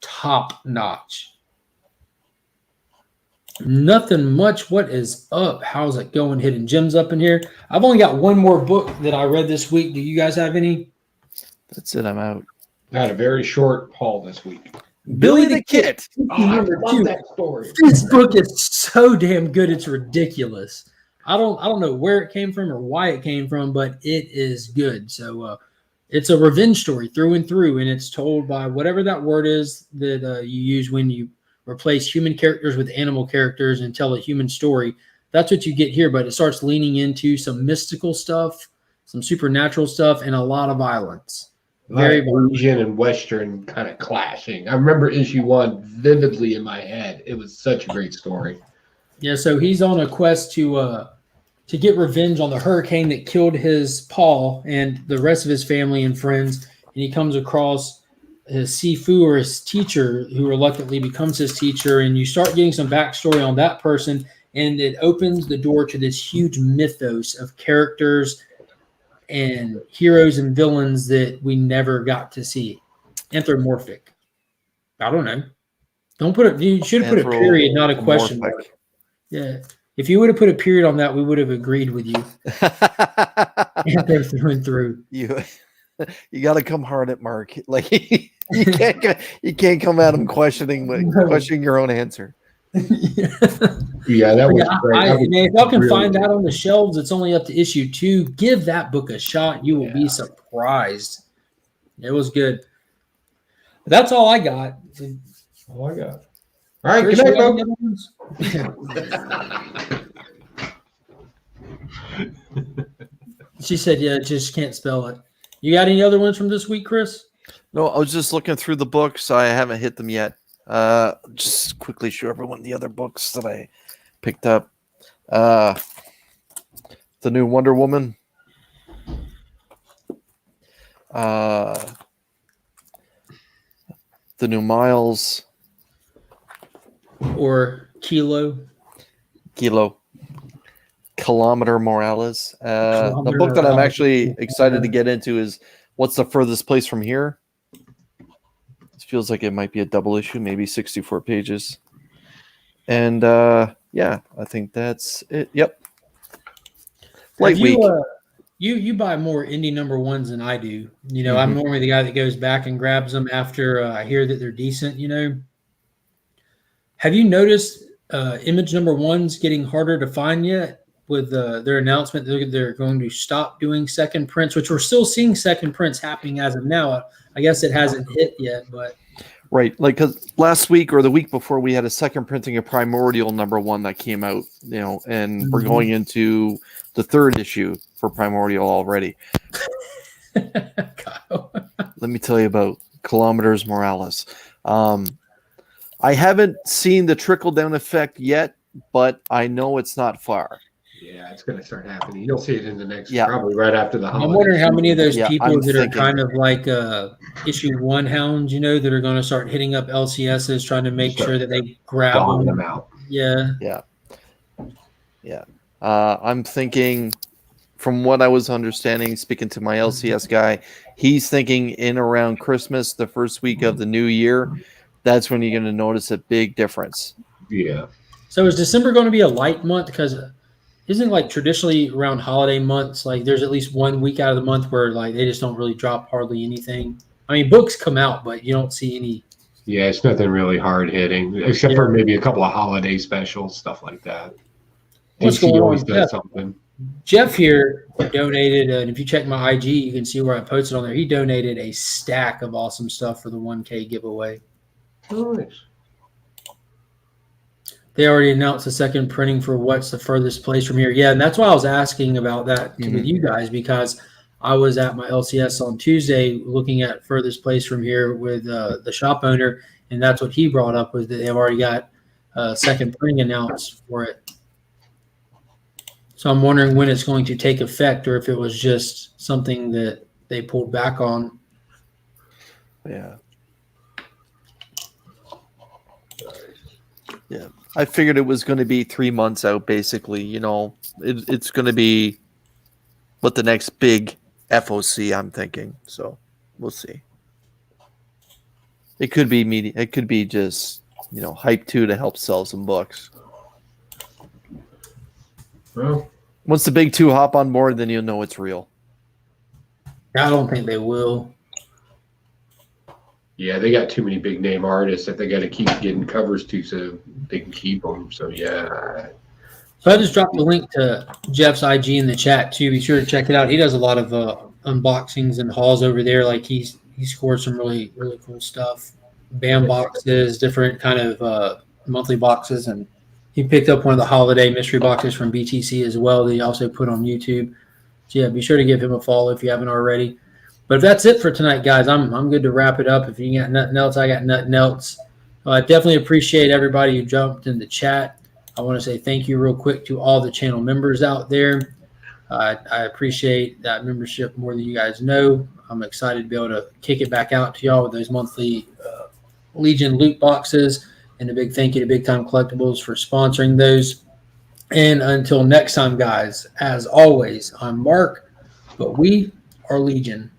Speaker 1: top notch. Nothing much. What is up? How's it going? Hidden gems up in here. I've only got one more book that I read this week. Do you guys have any?
Speaker 2: That's it. I'm out.
Speaker 3: I had a very short haul this week.
Speaker 2: Billy the Kid.
Speaker 3: Oh, I love that story.
Speaker 1: This book is so damn good. It's ridiculous. I don't know where it came from or why it came from, but it is good. So it's a revenge story through and through, and it's told by whatever that word is that you use when you replace human characters with animal characters and tell a human story. That's what you get here, but it starts leaning into some mystical stuff, some supernatural stuff, and a lot of violence.
Speaker 3: Very Asian and Western kind of clashing. I remember issue 1 vividly in my head. It was such a great story.
Speaker 1: Yeah, so he's on a quest to get revenge on the hurricane that killed his Paul and the rest of his family and friends. And he comes across his Sifu, or his teacher, who reluctantly becomes his teacher. And you start getting some backstory on that person, and it opens the door to this huge mythos of characters and heroes and villains that we never got to see. Anthropomorphic. I don't know. You should have put a period, not a question mark. Yeah. If you would have put a period on that, we would have agreed with you. Through and through.
Speaker 2: You got to come hard at Mark. Like you can't come at him questioning your own answer.
Speaker 3: Yeah, that was great.
Speaker 1: If y'all can find that on the shelves, it's only up to issue 2. Give that book a shot. You will be surprised. It was good. But that's all I got.
Speaker 3: All I got. All right, good night, folks.
Speaker 1: She said, "Yeah, just can't spell it." You got any other ones from this week, Chris?
Speaker 2: No, I was just looking through the books. I haven't hit them yet. Just quickly show everyone the other books that I picked up. The new Wonder Woman. The new Miles.
Speaker 1: Or Kilometer Morales. The book that I'm actually excited to get into is What's the Furthest Place from Here? This feels like it might be a double issue, maybe 64 pages. And yeah, I think that's it. Yep. Light week. You buy more indie number ones than I do. You know, I'm normally the guy that goes back and grabs them after I hear that they're decent, you know. Have you noticed image number one's getting harder to find yet with their announcement that they're going to stop doing second prints, which we're still seeing second prints happening as of now. I guess it hasn't hit yet, but
Speaker 2: Right, like because last week or the week before, we had a second printing of Primordial number one that came out, and we're going into the third issue for Primordial already. Let me tell you about Kilometers Morales. I haven't seen the trickle down effect yet, but I know it's not far.
Speaker 3: Yeah, it's going to start happening. You'll see it in the next,
Speaker 2: Yeah.
Speaker 3: probably right after the holidays.
Speaker 1: I'm wondering how many of those
Speaker 2: Yeah,
Speaker 1: people
Speaker 2: I'm
Speaker 1: that
Speaker 2: thinking-
Speaker 1: are kind of like issue one hounds, that are going to start hitting up LCSs, trying to make sure that they grab
Speaker 3: Bombing
Speaker 1: them.
Speaker 3: them out.
Speaker 1: Yeah.
Speaker 2: I'm thinking, from what I was understanding, speaking to my LCS guy, he's thinking in around Christmas, the first week of the new year. That's when you're going to notice a big difference.
Speaker 3: Yeah.
Speaker 1: So is December going to be a light month? Because isn't like traditionally around holiday months, like there's at least 1 week out of the month where like they just don't really drop hardly anything. I mean, books come out, but you don't see any.
Speaker 3: Yeah, it's nothing really hard hitting, except for maybe a couple of holiday specials, stuff like that.
Speaker 1: What's
Speaker 3: DC
Speaker 1: going
Speaker 3: always
Speaker 1: on,
Speaker 3: does
Speaker 1: Jeff?
Speaker 3: something.
Speaker 1: Jeff here donated, and if you check my IG, you can see where I posted on there. He donated a stack of awesome stuff for the 1K giveaway.
Speaker 3: Nice.
Speaker 1: They already announced the second printing for what's the furthest place from here. Yeah, and that's why I was asking about that with you guys, because I was at my LCS on Tuesday looking at furthest place from here with the shop owner, and that's what he brought up, was that they've already got second printing announced for it. So I'm wondering when it's going to take effect, or if it was just something that they pulled back on.
Speaker 2: Yeah. Yeah. I figured it was going to be 3 months out, basically. It's going to be what the next big FOC, I'm thinking. So we'll see. It could be media. It could be just, hype too, to help sell some books.
Speaker 3: Well,
Speaker 2: Once the big two hop on board, then you'll know it's real.
Speaker 1: I don't think they will.
Speaker 3: yeah, they got too many big name artists that they got to keep getting covers to so they can keep them. So, yeah.
Speaker 1: So I just dropped the link to Jeff's IG in the chat too. Be sure to check it out. He does a lot of unboxings and hauls over there. Like he scored some really, really cool stuff. BAM boxes, different kind of monthly boxes, and he picked up one of the holiday mystery boxes from BTC as well that he also put on YouTube. So yeah, be sure to give him a follow if you haven't already. But if that's it for tonight, guys, I'm good to wrap it up. If you got nothing else, I got nothing else. I definitely appreciate everybody who jumped in the chat. I want to say thank you real quick to all the channel members out there. I appreciate that membership more than you guys know. I'm excited to be able to kick it back out to y'all with those monthly Legion loot boxes. And a big thank you to Big Time Collectibles for sponsoring those. And until next time, guys, as always, I'm Mark, but we are Legion.